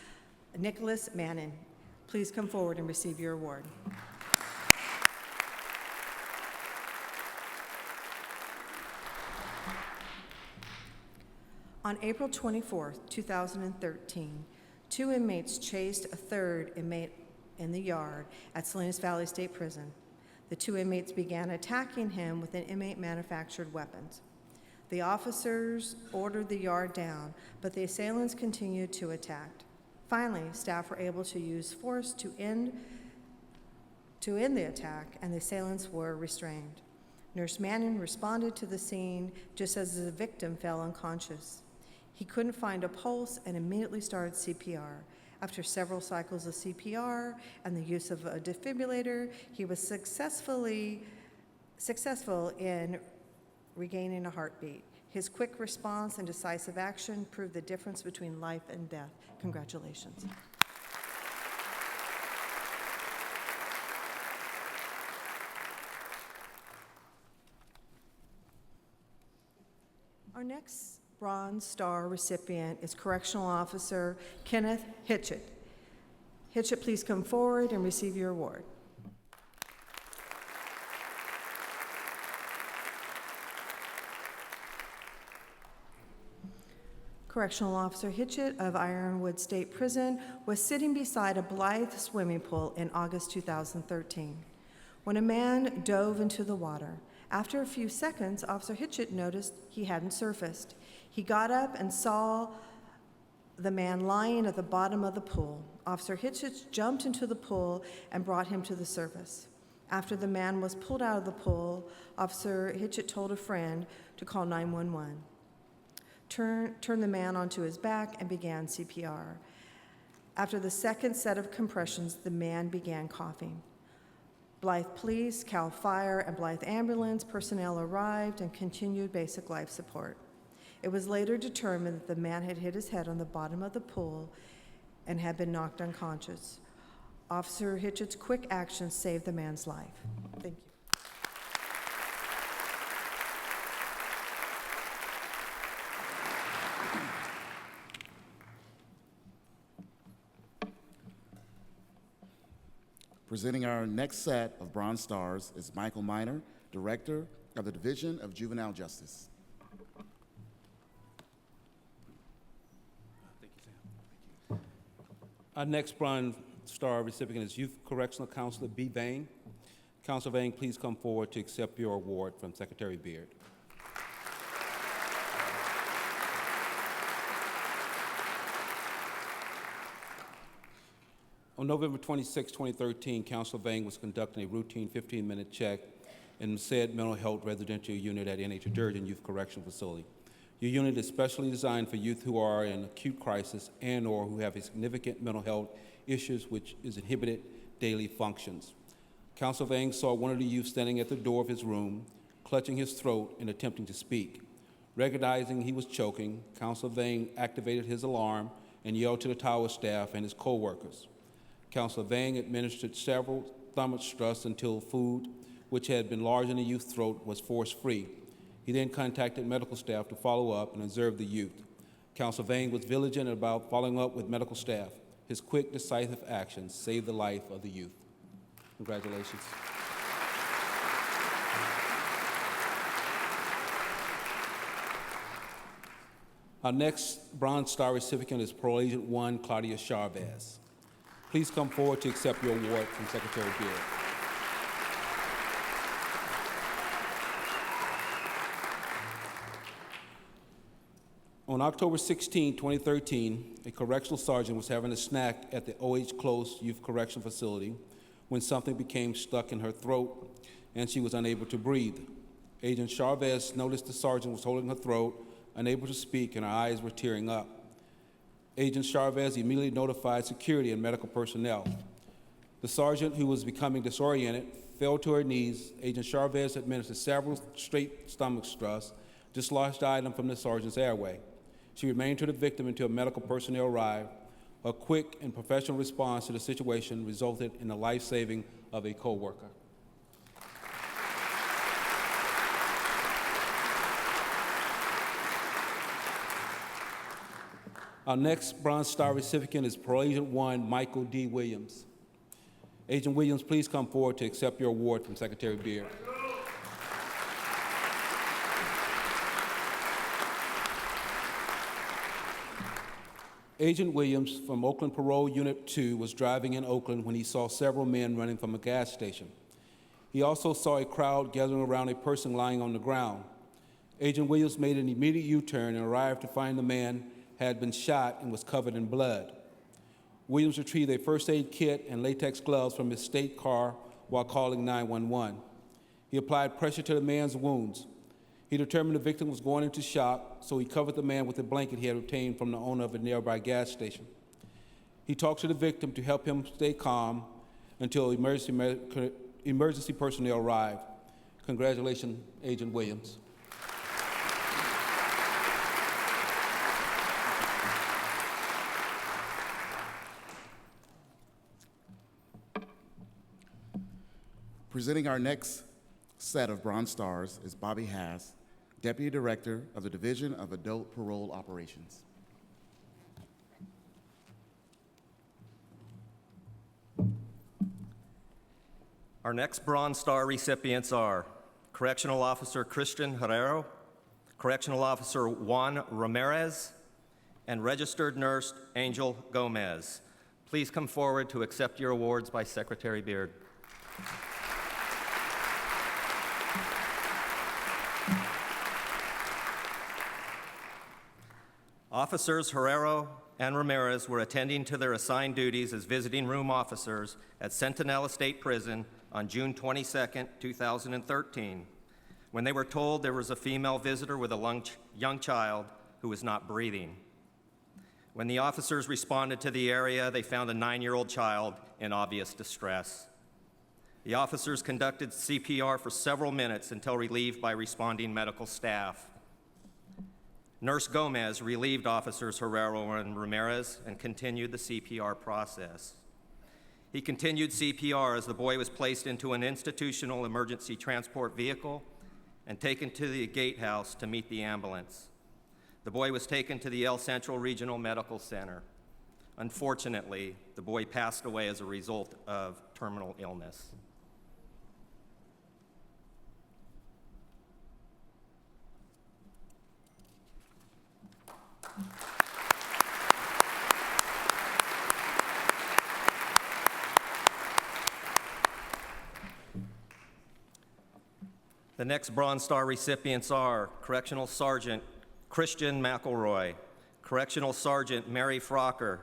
J: Nicholas Manning. Please come forward and receive your award. On April 24, 2013, 2 inmates chased a 3rd inmate in the yard at Salinas Valley State Prison. The 2 inmates began attacking him with inmate-manufactured weapons. The officers ordered the yard down, but the assailants continued to attack. Finally, staff were able to use force to end the attack, and the assailants were restrained. Nurse Manning responded to the scene just as the victim fell unconscious. He couldn't find a pulse and immediately started CPR. After several cycles of CPR and the use of a defibrillator, he was successful in regaining a heartbeat. His quick response and decisive action proved the difference between life and death. Congratulations. Our next Bronze Star recipient is Correctional Officer Kenneth Hitchett. Hitchett, please come forward and receive your award. Correctional Officer Hitchett of Ironwood State Prison was sitting beside a Blythe swimming pool in August 2013 when a man dove into the water. After a few seconds, Officer Hitchett noticed he hadn't surfaced. He got up and saw the man lying at the bottom of the pool. Officer Hitchett jumped into the pool and brought him to the surface. After the man was pulled out of the pool, Officer Hitchett told a friend to call 911. Turned the man onto his back and began CPR. After the second set of compressions, the man began coughing. Blythe Police, CAL FIRE, and Blythe Ambulance personnel arrived and continued basic life support. It was later determined that the man had hit his head on the bottom of the pool and had been knocked unconscious. Officer Hitchett's quick action saved the man's life. Thank you.
A: Presenting our next set of Bronze Stars is Michael Miner, Director of the Division of Juvenile Justice.
K: Thank you, Sam. Our next Bronze Star recipient is Youth Correctional Counselor B. Vane. Counselor Vane, please come forward to accept your award from Secretary Beard. On November 26, 2013, Counselor Vane was conducting a routine 15-minute check in said mental health residential unit at NH Durgan Youth Correctional Facility. Your unit is specially designed for youth who are in acute crisis and/or who have a significant mental health issues which is inhibited daily functions. Counselor Vane saw one of the youth standing at the door of his room, clutching his throat and attempting to speak. Recognizing he was choking, Counselor Vane activated his alarm and yelled to the tower staff and his co-workers. Counselor Vane administered several stomach thrusts until food, which had been lodged in the youth's throat, was force-free. He then contacted medical staff to follow up and observe the youth. Counselor Vane was vigilant about following up with medical staff. His quick, decisive actions saved the life of the youth. Congratulations. Our next Bronze Star recipient is Parole Agent 1, Claudia Chavez. Please come forward to accept your award from Secretary Beard. On October 16, 2013, a correctional sergeant was having a snack at the O.H. Close Youth Correction Facility when something became stuck in her throat and she was unable to breathe. Agent Chavez noticed the sergeant was holding her throat, unable to speak, and her eyes were tearing up. Agent Chavez immediately notified security and medical personnel. The sergeant, who was becoming disoriented, fell to her knees. Agent Chavez administered several straight stomach thrusts, dislodged the item from the sergeant's airway. She remained to the victim until medical personnel arrived. A quick and professional response to the situation resulted in the life-saving of a co-worker. Our next Bronze Star recipient is Parole Agent 1, Michael D. Williams. Agent Williams, please come forward to accept your award from Secretary Beard. Agent Williams from Oakland Parole Unit 2 was driving in Oakland when he saw several men running from a gas station. He also saw a crowd gathering around a person lying on the ground. Agent Williams made an immediate U-turn and arrived to find the man had been shot and was covered in blood. Williams retrieved a first aid kit and latex gloves from his state car while calling 911. He applied pressure to the man's wounds. He determined the victim was going into shock, so he covered the man with a blanket he had obtained from the owner of a nearby gas station. He talked to the victim to help him stay calm until emergency personnel arrived. Congratulations, Agent Williams.
A: Presenting our next set of Bronze Stars is Bobby Hass, Deputy Director of the Division of Adult Parole Operations.
L: Our next Bronze Star recipients are Correctional Officer Christian Herrero, Correctional Officer Juan Ramirez, and Registered Nurse Angel Gomez. Please come forward to accept your awards by Secretary Beard. Officers Herrero and Ramirez were attending to their assigned duties as visiting room officers at Centinela State Prison on June 22, 2013, when they were told there was a female visitor with a young child who was not breathing. When the officers responded to the area, they found a 9-year-old child in obvious distress. The officers conducted CPR for several minutes until relieved by responding medical staff. Nurse Gomez relieved Officers Herrero and Ramirez and continued the CPR process. He continued CPR as the boy was placed into an institutional emergency transport vehicle and taken to the gatehouse to meet the ambulance. The boy was taken to the El Centro Regional Medical Center. Unfortunately, the boy passed away as a result of terminal illness. The next Bronze Star recipients are Correctional Sergeant Christian McElroy, Correctional Sergeant Mary Frocker,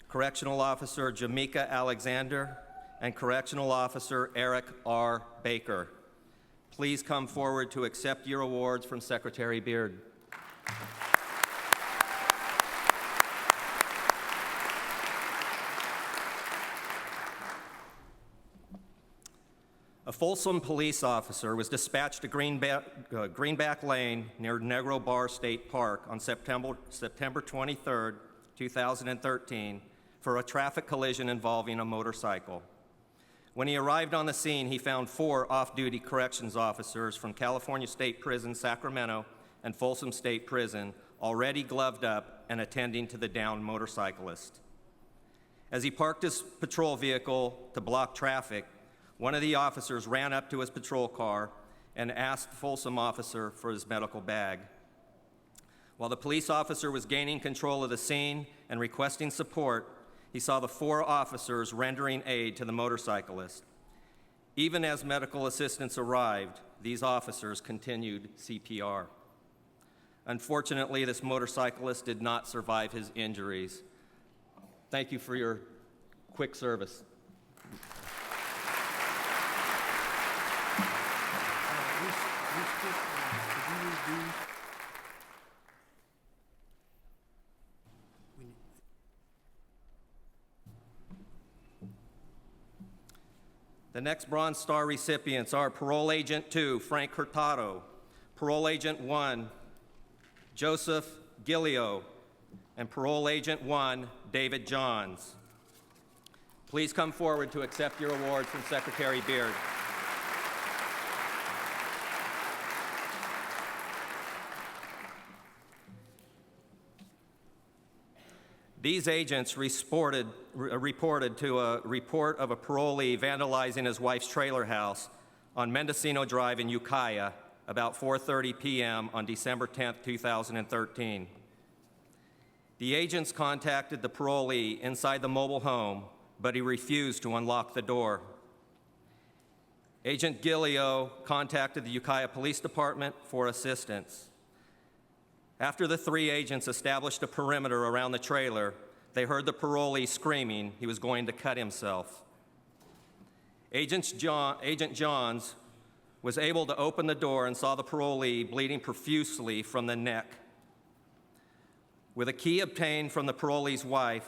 L: Correctional Officer Jamaica Alexander, and Correctional Officer Eric R. Baker. Please come forward to accept your awards from Secretary Beard. A Folsom police officer was dispatched to Greenback Lane near Negro Bar State Park on September 23, 2013, for a traffic collision involving a motorcycle. When he arrived on the scene, he found 4 off-duty corrections officers from California State Prison, Sacramento, and Folsom State Prison already gloved up and attending to the downed motorcyclist. As he parked his patrol vehicle to block traffic, one of the officers ran up to his patrol car and asked the Folsom officer for his medical bag. While the police officer was gaining control of the scene and requesting support, he saw the 4 officers rendering aid to the motorcyclist. Even as medical assistance arrived, these officers continued CPR. Unfortunately, this motorcyclist did not survive his injuries. Thank you for your quick service. The next Bronze Star recipients are Parole Agent 2, Frank Hurtado, Parole Agent 1, Joseph Gillio, and Parole Agent 1, David Johns. Please come forward to accept your awards from Secretary Beard. These agents reported to a report of a parolee vandalizing his wife's trailer house on Mendocino Drive in Ukiah about 4:30 p.m. on December 10, 2013. The agents contacted the parolee inside the mobile home, but he refused to unlock the door. Agent Gillio contacted the Ukiah Police Department for assistance. After the 3 agents established a perimeter around the trailer, they heard the parolee screaming he was going to cut himself. Agent Johns was able to open the door and saw the parolee bleeding profusely from the neck. With a key obtained from the parolee's wife,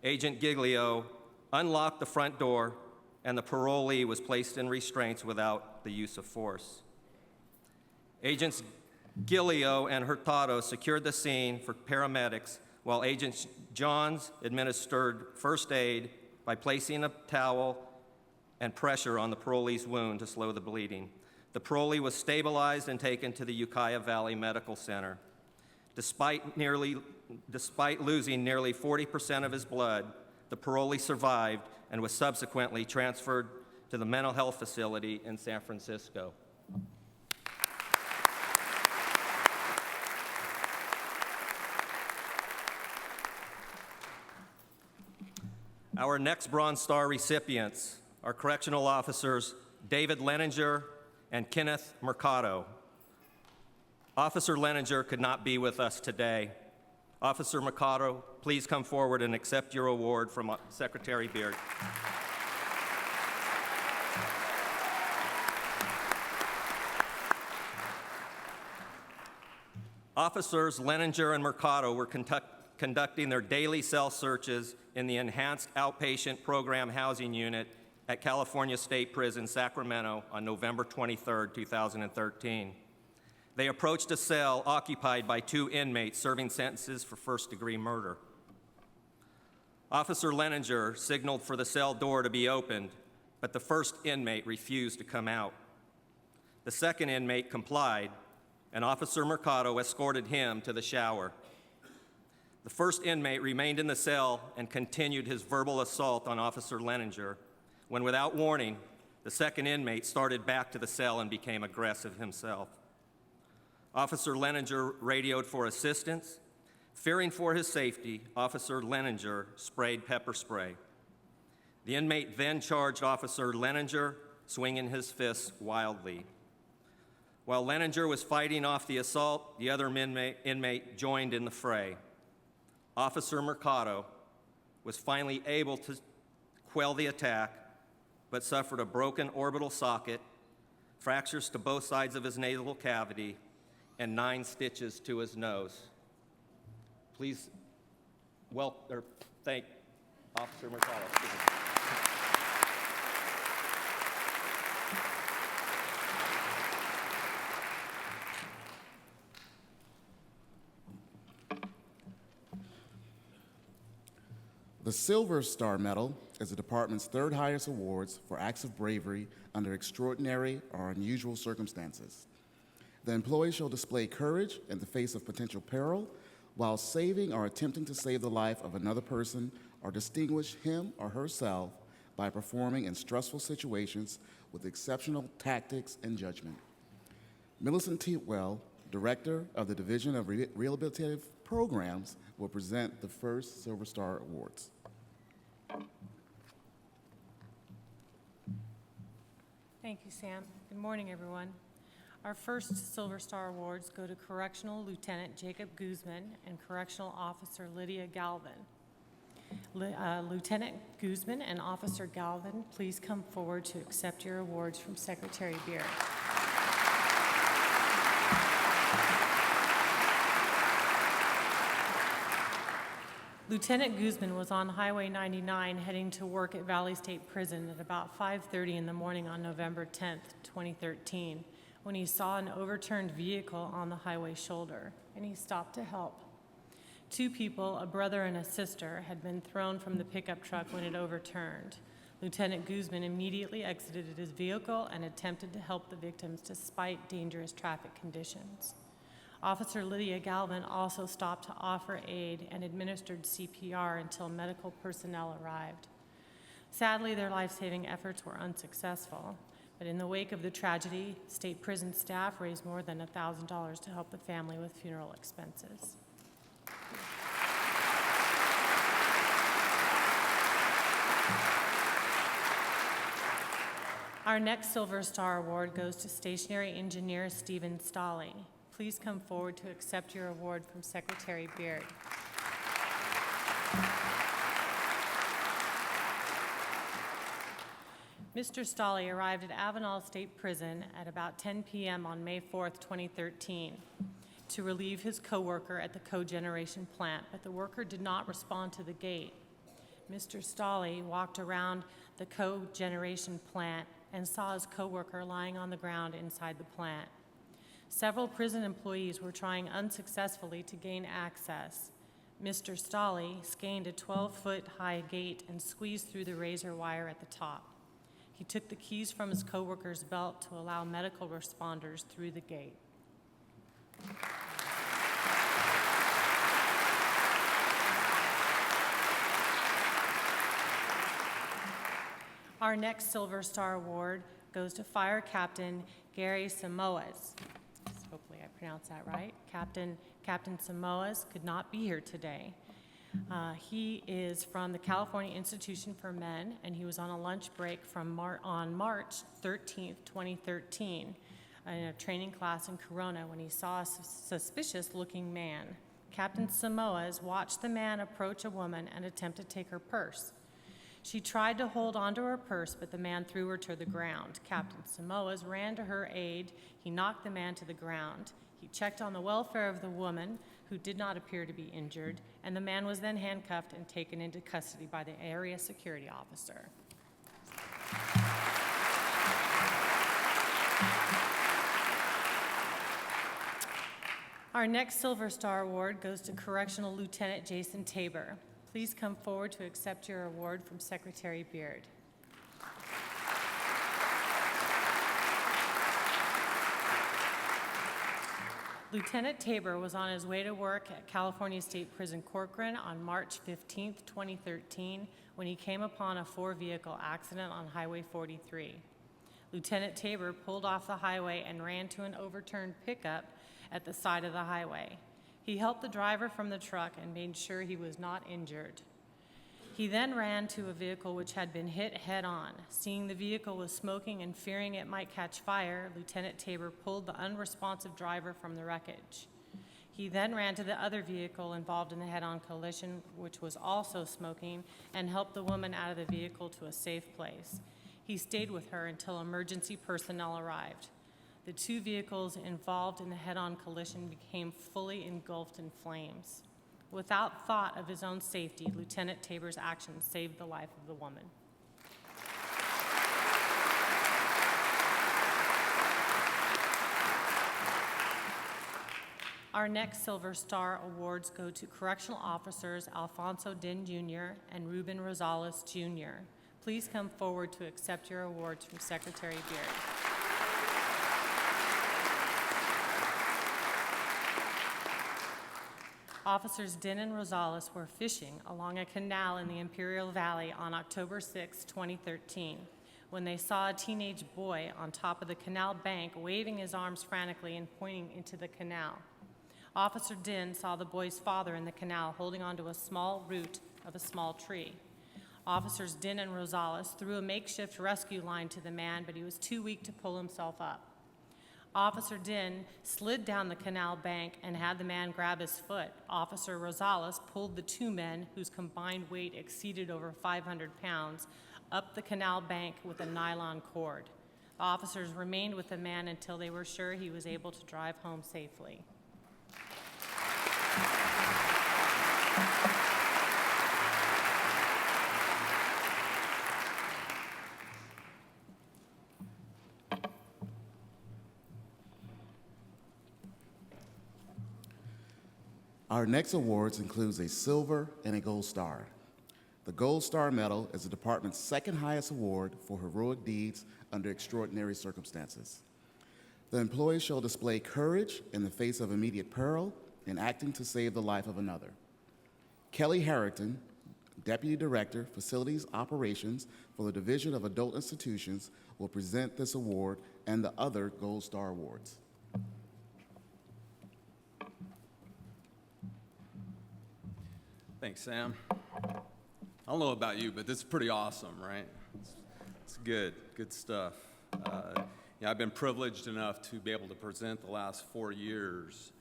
L: Agent Giglio unlocked the front door, and the parolee was placed in restraints without the use of force. Agents Giglio and Hurtado secured the scene for paramedics, while Agent Johns administered first aid by placing a towel and pressure on the parolee's wound to slow the bleeding. The parolee was stabilized and taken to the Ukiah Valley Medical Center. Despite losing nearly 40% of his blood, the parolee survived and was subsequently transferred to the mental health facility in San Francisco. Our next Bronze Star recipients are correctional officers David Leninger and Kenneth Mercado. Officer Leninger could not be with us today. Officer Mercado, please come forward and accept your award from Secretary Beard. Officers Leninger and Mercado were conducting their daily cell searches in the Enhanced Outpatient Program Housing Unit at California State Prison, Sacramento on November 23, 2013. They approached a cell occupied by 2 inmates serving sentences for first-degree murder. Officer Leninger signaled for the cell door to be opened, but the first inmate refused to come out. The second inmate complied, and Officer Mercado escorted him to the shower. The first inmate remained in the cell and continued his verbal assault on Officer Leninger, when without warning, the second inmate started back to the cell and became aggressive himself. Officer Leninger radioed for assistance. Fearing for his safety, Officer Leninger sprayed pepper spray. The inmate then charged Officer Leninger, swinging his fists wildly. While Leninger was fighting off the assault, the other inmate joined in the fray. Officer Mercado was finally able to quell the attack, but suffered a broken orbital socket, fractures to both sides of his nasal cavity, and 9 stitches to his nose. Please thank Officer Mercado.
A: The Silver Star Medal is the department's 3rd highest awards for acts of bravery under extraordinary or unusual circumstances. The employee shall display courage in the face of potential peril while saving or attempting to save the life of another person or distinguish him or herself by performing in stressful situations with exceptional tactics and judgment. Millicent Teatwell, Director of the Division of Rehabilitative Programs, will present the first Silver Star Awards.
M: Thank you, Sam. Good morning, everyone. Our first Silver Star Awards go to Correctional Lieutenant Jacob Guzman and Correctional Officer Lydia Galvin. Lieutenant Guzman and Officer Galvin, please come forward to accept your awards from Secretary Beard. Lieutenant Guzman was on Highway 99 heading to work at Valley State Prison at about 5:30 in the morning on November 10th, 2013, when he saw an overturned vehicle on the highway shoulder, and he stopped to help. 2 people, a brother and a sister, had been thrown from the pickup truck when it overturned. Lieutenant Guzman immediately exited his vehicle and attempted to help the victims despite dangerous traffic conditions. Officer Lydia Galvin also stopped to offer aid and administered CPR until medical personnel arrived. Sadly, their life-saving efforts were unsuccessful, but in the wake of the tragedy, state prison staff raised more than $1,000 to help the family with funeral expenses. Our next Silver Star Award goes to Stationary Engineer Stephen Stolley. Please come forward to accept your award from Secretary Beard. Mr. Stolle arrived at Avenal State Prison at about 10 p.m. on May 4th, 2013, to relieve his coworker at the cogeneration plant, but the worker did not respond to the gate. Mr. Stolle walked around the cogeneration plant and saw his coworker lying on the ground inside the plant. Several prison employees were trying unsuccessfully to gain access. Mr. Stolle scaled a 12-foot-high gate and squeezed through the razor wire at the top. He took the keys from his coworker's belt to allow medical responders through the gate. Our next Silver Star Award goes to Fire Captain Gary Samoas. Hopefully I pronounced that right. Captain Samoas could not be here today. He is from the California Institution for Men, and he was on a lunch break on March 13th, 2013, in a training class in Corona when he saw a suspicious-looking man. Captain Samoas watched the man approach a woman and attempt to take her purse. She tried to hold onto her purse, but the man threw her to the ground. Captain Samoas ran to her aid. He knocked the man to the ground. He checked on the welfare of the woman, who did not appear to be injured, and the man was then handcuffed and taken into custody by the area security officer. Our next Silver Star Award goes to Correctional Lieutenant Jason Tabor. Please come forward to accept your award from Secretary Beard. Lieutenant Tabor was on his way to work at California State Prison Corcoran on March 15, 2013, when he came upon a four-vehicle accident on Highway 43. Lieutenant Tabor pulled off the highway and ran to an overturned pickup at the side of the highway. He helped the driver from the truck and made sure he was not injured. He then ran to a vehicle which had been hit head-on. Seeing the vehicle was smoking and fearing it might catch fire, Lieutenant Tabor pulled the unresponsive driver from the wreckage. He then ran to the other vehicle involved in the head-on collision, which was also smoking, and helped the woman out of the vehicle to a safe place. He stayed with her until emergency personnel arrived. The two vehicles involved in the head-on collision became fully engulfed in flames. Without thought of his own safety, Lieutenant Tabor's actions saved the life of the woman. Our next Silver Star Awards go to Correctional Officers Alfonso Din Jr. and Ruben Rosales Jr. Please come forward to accept your awards from Secretary Beard. Officers Din and Rosales were fishing along a canal in the Imperial Valley on October 6, 2013, when they saw a teenage boy on top of the canal bank waving his arms frantically and pointing into the canal. Officer Din saw the boy's father in the canal holding onto a small root of a small tree. Officers Din and Rosales threw a makeshift rescue line to the man, but he was too weak to pull himself up. Officer Din slid down the canal bank and had the man grab his foot. Officer Rosales pulled the two men, whose combined weight exceeded over 500 pounds, up the canal bank with a nylon cord. The officers remained with the man until they were sure he was able to drive home safely.
A: Our next awards includes a silver and a gold star. The Gold Star Medal is the department's second highest award for heroic deeds under extraordinary circumstances. The employees shall display courage in the face of immediate peril in acting to save the life of another. Kelly Harrington, Deputy Director, Facilities Operations for the Division of Adult Institutions, will present this award and the other Gold Star Awards.
N: Thanks, Sam. I don't know about you, but this is pretty awesome, right? It's good stuff. I've been privileged enough to be able to present the last 4 years,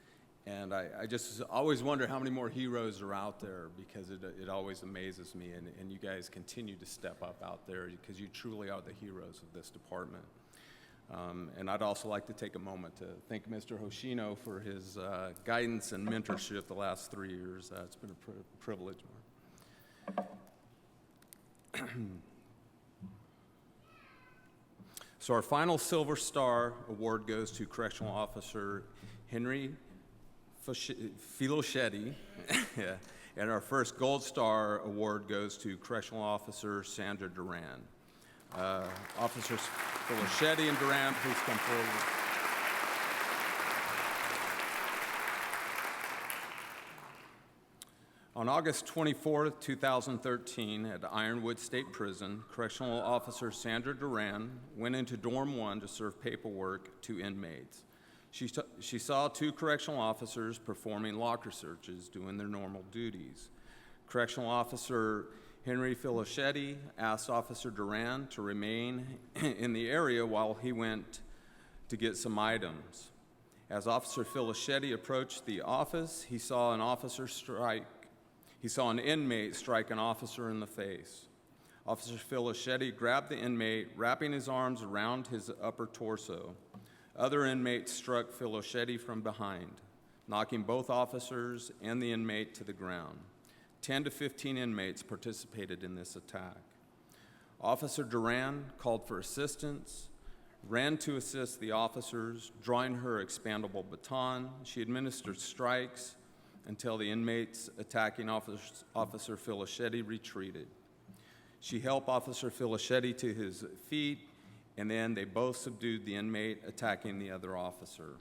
N: And I just always wonder how many more heroes are out there, because it always amazes me. And you guys continue to step up out there, because you truly are the heroes of this department. And I'd also like to take a moment to thank Mr. Hoshino for his guidance and mentorship the last 3 years. It's been a privilege, Mark. So our final Silver Star Award goes to Correctional Officer Henry Filoschetti, and our first Gold Star Award goes to Correctional Officer Sandra Duran. Officers Filoschetti and Duran, please come forward. On August 24, 2013, at Ironwood State Prison, Correctional Officer Sandra Duran went into Dorm 1 to serve paperwork to inmates. She saw 2 correctional officers performing locker searches, doing their normal duties. Correctional Officer Henry Filoschetti asked Officer Duran to remain in the area while he went to get some items. As Officer Filoschetti approached the office, he saw an inmate strike an officer in the face. Officer Filoschetti grabbed the inmate, wrapping his arms around his upper torso. Other inmates struck Filoschetti from behind, knocking both officers and the inmate to the ground. 10 to 15 inmates participated in this attack. Officer Duran called for assistance, ran to assist the officers, drawing her expandable baton. She administered strikes until the inmates attacking Officer Filoschetti retreated. She helped Officer Filoschetti to his feet, and then they both subdued the inmate attacking the other officer.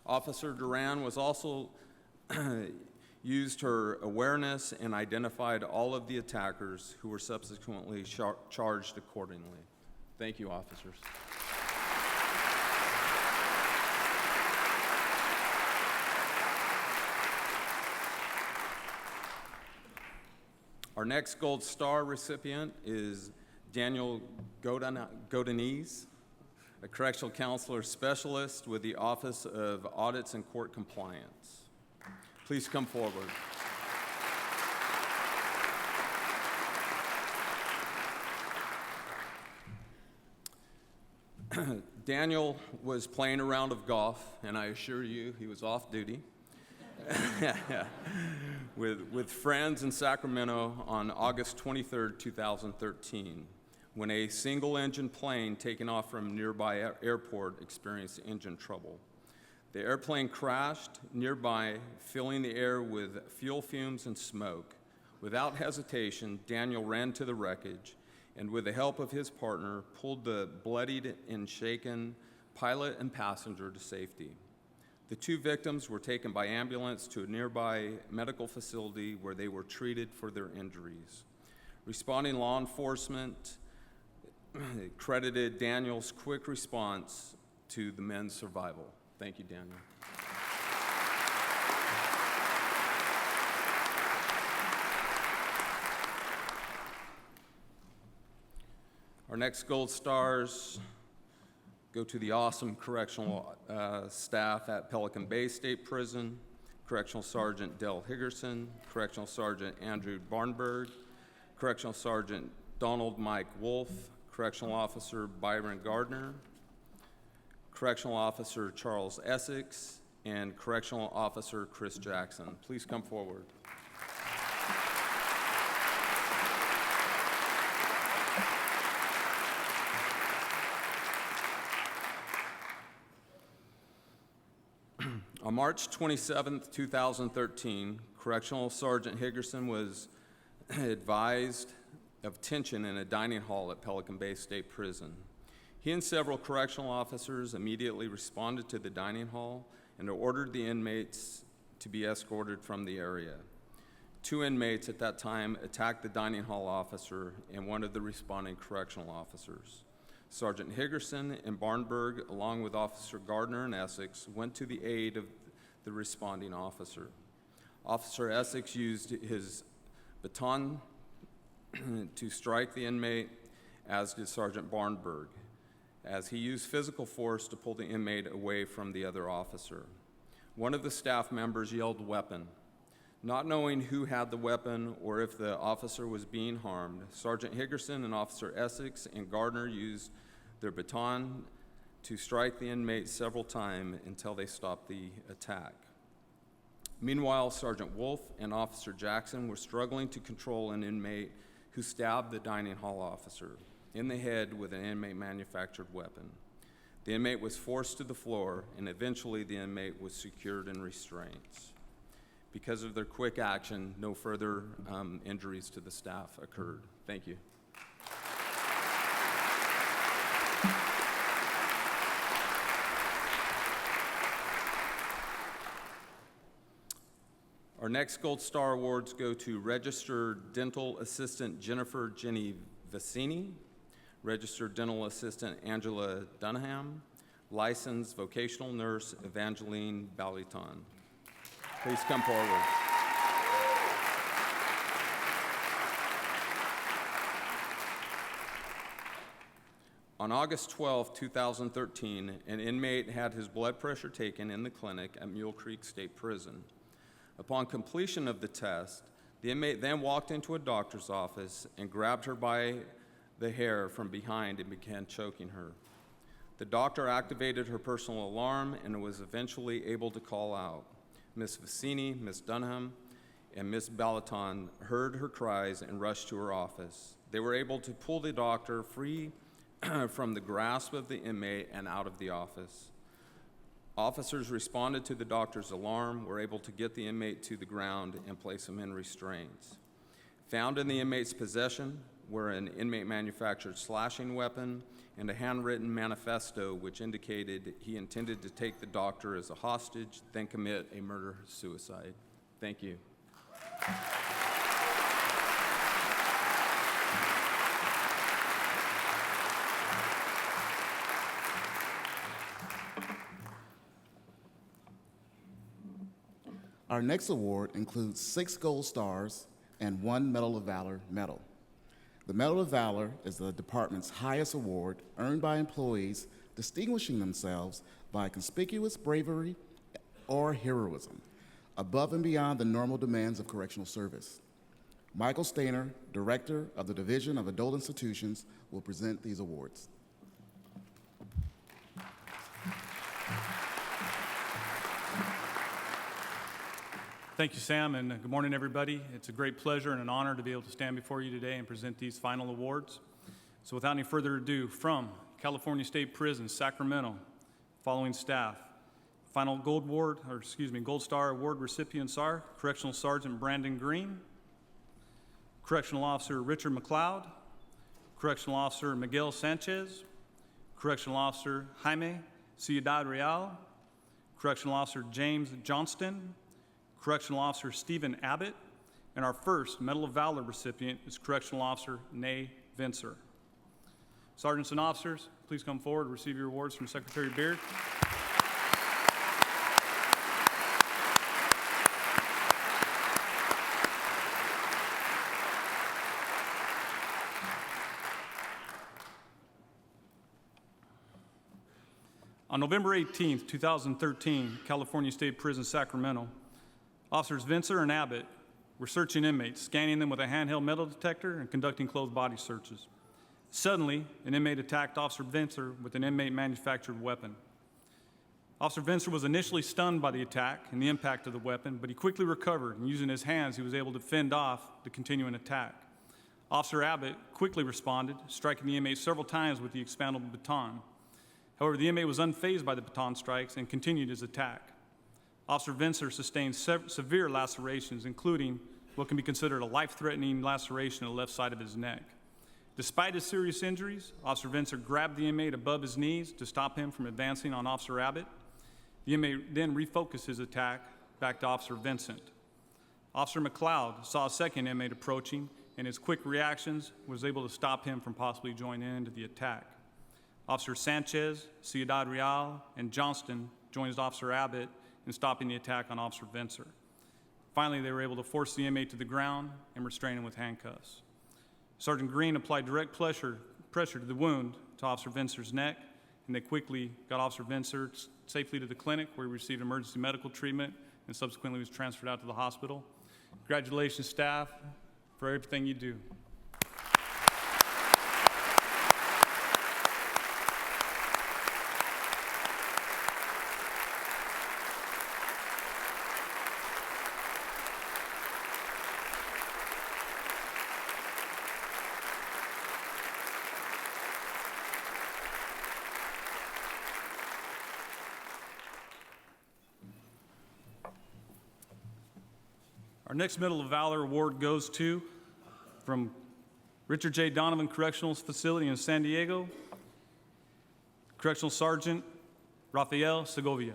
N: Officer Duran was also used her awareness and identified all of the attackers, who were subsequently charged accordingly. Thank you, officers. Our next Gold Star recipient is Daniel Godinese, a correctional counselor specialist with the Office of Audits and Court Compliance. Please come forward. Daniel was playing a round of golf, and I assure you he was off duty, with friends in Sacramento on August 23, 2013, when a single-engine plane taking off from a nearby airport experienced engine trouble. The airplane crashed nearby, filling the air with fuel fumes and smoke. Without hesitation, Daniel ran to the wreckage and, with the help of his partner, pulled the bloodied and shaken pilot and passenger to safety. The 2 victims were taken by ambulance to a nearby medical facility where they were treated for their injuries. Responding law enforcement credited Daniel's quick response to the men's survival. Thank you, Daniel. Our next Gold Stars go to the awesome correctional staff at Pelican Bay State Prison: Correctional Sergeant Del Higgerson, Correctional Sergeant Andrew Barnberg, Correctional Sergeant Donald Mike Wolf, Correctional Officer Byron Gardner, Correctional Officer Charles Essex, and Correctional Officer Chris Jackson. Please come forward. On March 27, 2013, Correctional Sergeant Higgerson was advised of tension in a dining hall at Pelican Bay State Prison. He and several correctional officers immediately responded to the dining hall and ordered the inmates to be escorted from the area. 2 inmates at that time attacked the dining hall officer and one of the responding correctional officers. Sergeant Higgerson and Barnberg, along with Officer Gardner and Essex, went to the aid of the responding officer. Officer Essex used his baton to strike the inmate, as did Sergeant Barnberg. as he used physical force to pull the inmate away from the other officer. One of the staff members yelled "weapon." Not knowing who had the weapon or if the officer was being harmed, Sergeant Higgerson and Officer Essex and Gardner used their baton to strike the inmate several times until they stopped the attack. Meanwhile, Sergeant Wolf and Officer Jackson were struggling to control an inmate who stabbed the dining hall officer in the head with an inmate-manufactured weapon. The inmate was forced to the floor, and eventually the inmate was secured in restraints. Because of their quick action, no further injuries to the staff occurred. Thank you. Our next Gold Star Awards go to Registered Dental Assistant Jennifer Jenny Vicini, Registered Dental Assistant Angela Dunham, Licensed Vocational Nurse Evangeline Balliton. Please come forward. On August 12, 2013, an inmate had his blood pressure taken in the clinic at Mule Creek State Prison. Upon completion of the test, the inmate then walked into a doctor's office and grabbed her by the hair from behind and began choking her. The doctor activated her personal alarm and was eventually able to call out. Ms. Vicini, Ms. Dunham, and Ms. Balliton heard her cries and rushed to her office. They were able to pull the doctor free from the grasp of the inmate and out of the office. Officers responded to the doctor's alarm, were able to get the inmate to the ground and place him in restraints. Found in the inmate's possession were an inmate-manufactured slashing weapon and a handwritten manifesto which indicated he intended to take the doctor as a hostage, then commit a murder-suicide. Thank you.
A: Our next award includes 6 Gold Stars and 1 Medal of Valor medal. The Medal of Valor is the department's highest award earned by employees distinguishing themselves by conspicuous bravery or heroism, above and beyond the normal demands of correctional service. Michael Stainer, Director of the Division of Adult Institutions, will present these awards.
O: Thank you, Sam, and good morning, everybody. It's a great pleasure and an honor to be able to stand before you today and present these final awards. So without any further ado, from California State Prison, Sacramento, following staff, final Gold Star Award recipients are Correctional Sergeant Brandon Green, Correctional Officer Richard McLeod, Correctional Officer Miguel Sanchez, Correctional Officer Jaime Ciudad Real, Correctional Officer James Johnston, Correctional Officer Stephen Abbott, and our first Medal of Valor recipient is Correctional Officer Nay Vincer. Sergeants and officers, please come forward and receive your awards from Secretary Beard. On November 18, 2013, California State Prison, Sacramento, Officers Vincer and Abbott were searching inmates, scanning them with a handheld metal detector and conducting closed body searches. Suddenly, an inmate attacked Officer Vincer with an inmate-manufactured weapon. Officer Vincer was initially stunned by the attack and the impact of the weapon, but he quickly recovered, and using his hands, he was able to fend off the continuing attack. Officer Abbott quickly responded, striking the inmate several times with the expandable baton. However, the inmate was unfazed by the baton strikes and continued his attack. Officer Vincer sustained severe lacerations, including what can be considered a life-threatening laceration on the left side of his neck. Despite his serious injuries, Officer Vincer grabbed the inmate above his knees to stop him from advancing on Officer Abbott. The inmate then refocused his attack back to Officer Vincent. Officer McLeod saw a second inmate approaching, and his quick reactions was able to stop him from possibly joining in into the attack. Officer Sanchez, Ciudad Real, and Johnston joined Officer Abbott in stopping the attack on Officer Vincer. Finally, they were able to force the inmate to the ground and restrain him with handcuffs. Sergeant Green applied direct pressure to the wound to Officer Vincer's neck, and they quickly got Officer Vincer safely to the clinic where he received emergency medical treatment and subsequently was transferred out to the hospital. Congratulations, staff, for everything you do. Our next Medal of Valor award goes to, from Richard J. Donovan Correctional Facility in San Diego, Correctional Sergeant Rafael Segovia.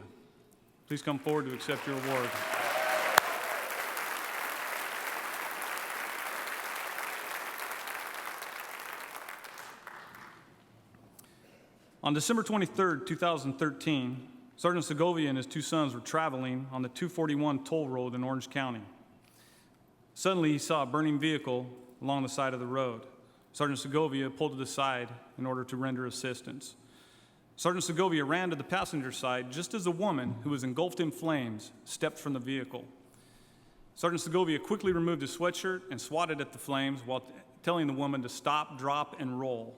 O: Please come forward to accept your award. On December 23, 2013, Sergeant Segovia and his two sons were traveling on the 241 toll road in Orange County. Suddenly, he saw a burning vehicle along the side of the road. Sergeant Segovia pulled to the side in order to render assistance. Sergeant Segovia ran to the passenger side just as a woman who was engulfed in flames stepped from the vehicle. Sergeant Segovia quickly removed his sweatshirt and swatted at the flames while telling the woman to stop, drop, and roll.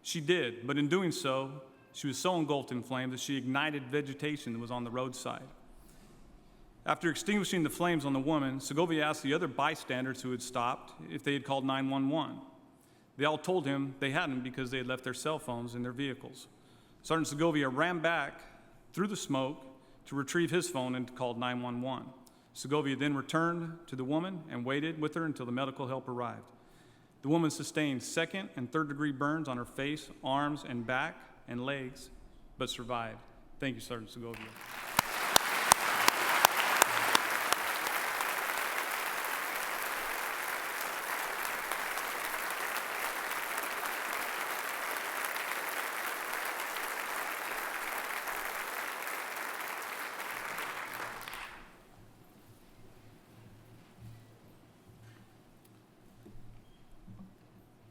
O: She did, but in doing so, she was so engulfed in flames that she ignited vegetation that was on the roadside. After extinguishing the flames on the woman, Segovia asked the other bystanders who had stopped if they had called 911. They all told him they hadn't because they had left their cell phones in their vehicles. Sergeant Segovia ran back through the smoke to retrieve his phone and called 911. Segovia then returned to the woman and waited with her until the medical help arrived. The woman sustained second and third degree burns on her face, arms, and back and legs, but survived. Thank you, Sergeant Segovia.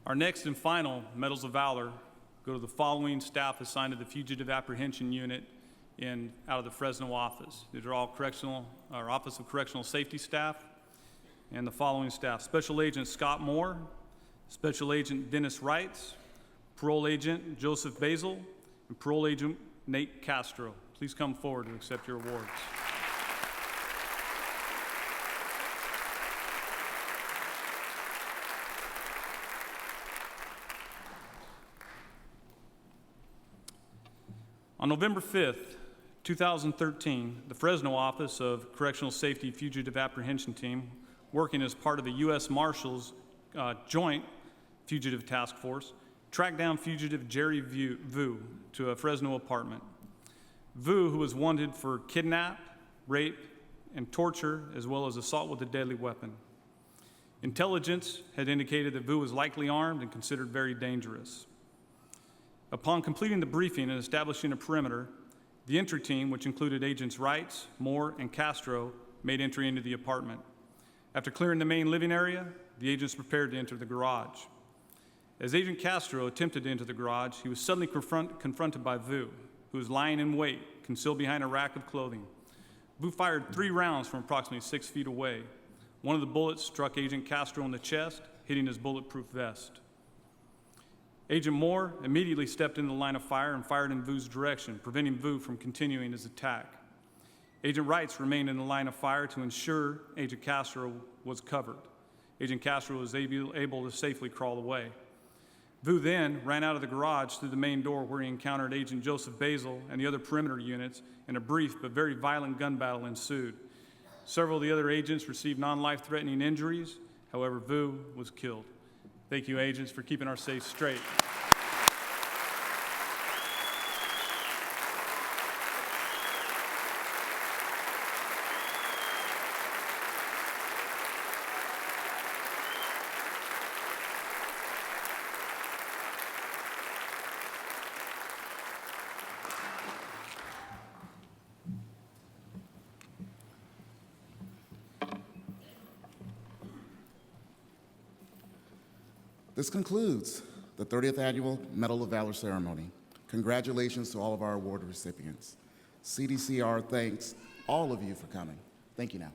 O: Our next and final Medals of Valor go to the following staff assigned to the Fugitive Apprehension Unit out of the Fresno office. These are all Office of Correctional Safety staff, and the following staff: Special Agent Scott Moore, Special Agent Dennis Wrights, Parole Agent Joseph Basil, and Parole Agent Nate Castro. Please come forward to accept your awards. On November 5th, 2013, the Fresno Office of Correctional Safety Fugitive Apprehension Team, working as part of the U.S. Marshals Joint Fugitive Task Force, tracked down fugitive Jerry Vu to a Fresno apartment. Vu, who was wanted for kidnap, rape, and torture, as well as assault with a deadly weapon. Intelligence had indicated that Vu was likely armed and considered very dangerous. Upon completing the briefing and establishing a perimeter, the entry team, which included Agents Wrights, Moore, and Castro, made entry into the apartment. After clearing the main living area, the agents prepared to enter the garage. As Agent Castro attempted to enter the garage, he was suddenly confronted by Vu, who was lying in wait, concealed behind a rack of clothing. Vu fired 3 rounds from approximately 6 feet away. One of the bullets struck Agent Castro in the chest, hitting his bulletproof vest. Agent Moore immediately stepped into the line of fire and fired in Vu's direction, preventing Vu from continuing his attack. Agent Wrights remained in the line of fire to ensure Agent Castro was covered. Agent Castro was able to safely crawl away. Vu then ran out of the garage through the main door where he encountered Agent Joseph Basil and the other perimeter units, and a brief but very violent gun battle ensued. Several of the other agents received non-life-threatening injuries. However, Vu was killed. Thank you, agents, for keeping our safe straight.
A: This concludes the 30th Annual Medal of Valor ceremony. Congratulations to all of our award recipients. CDCR thanks all of you for coming. Thank you now.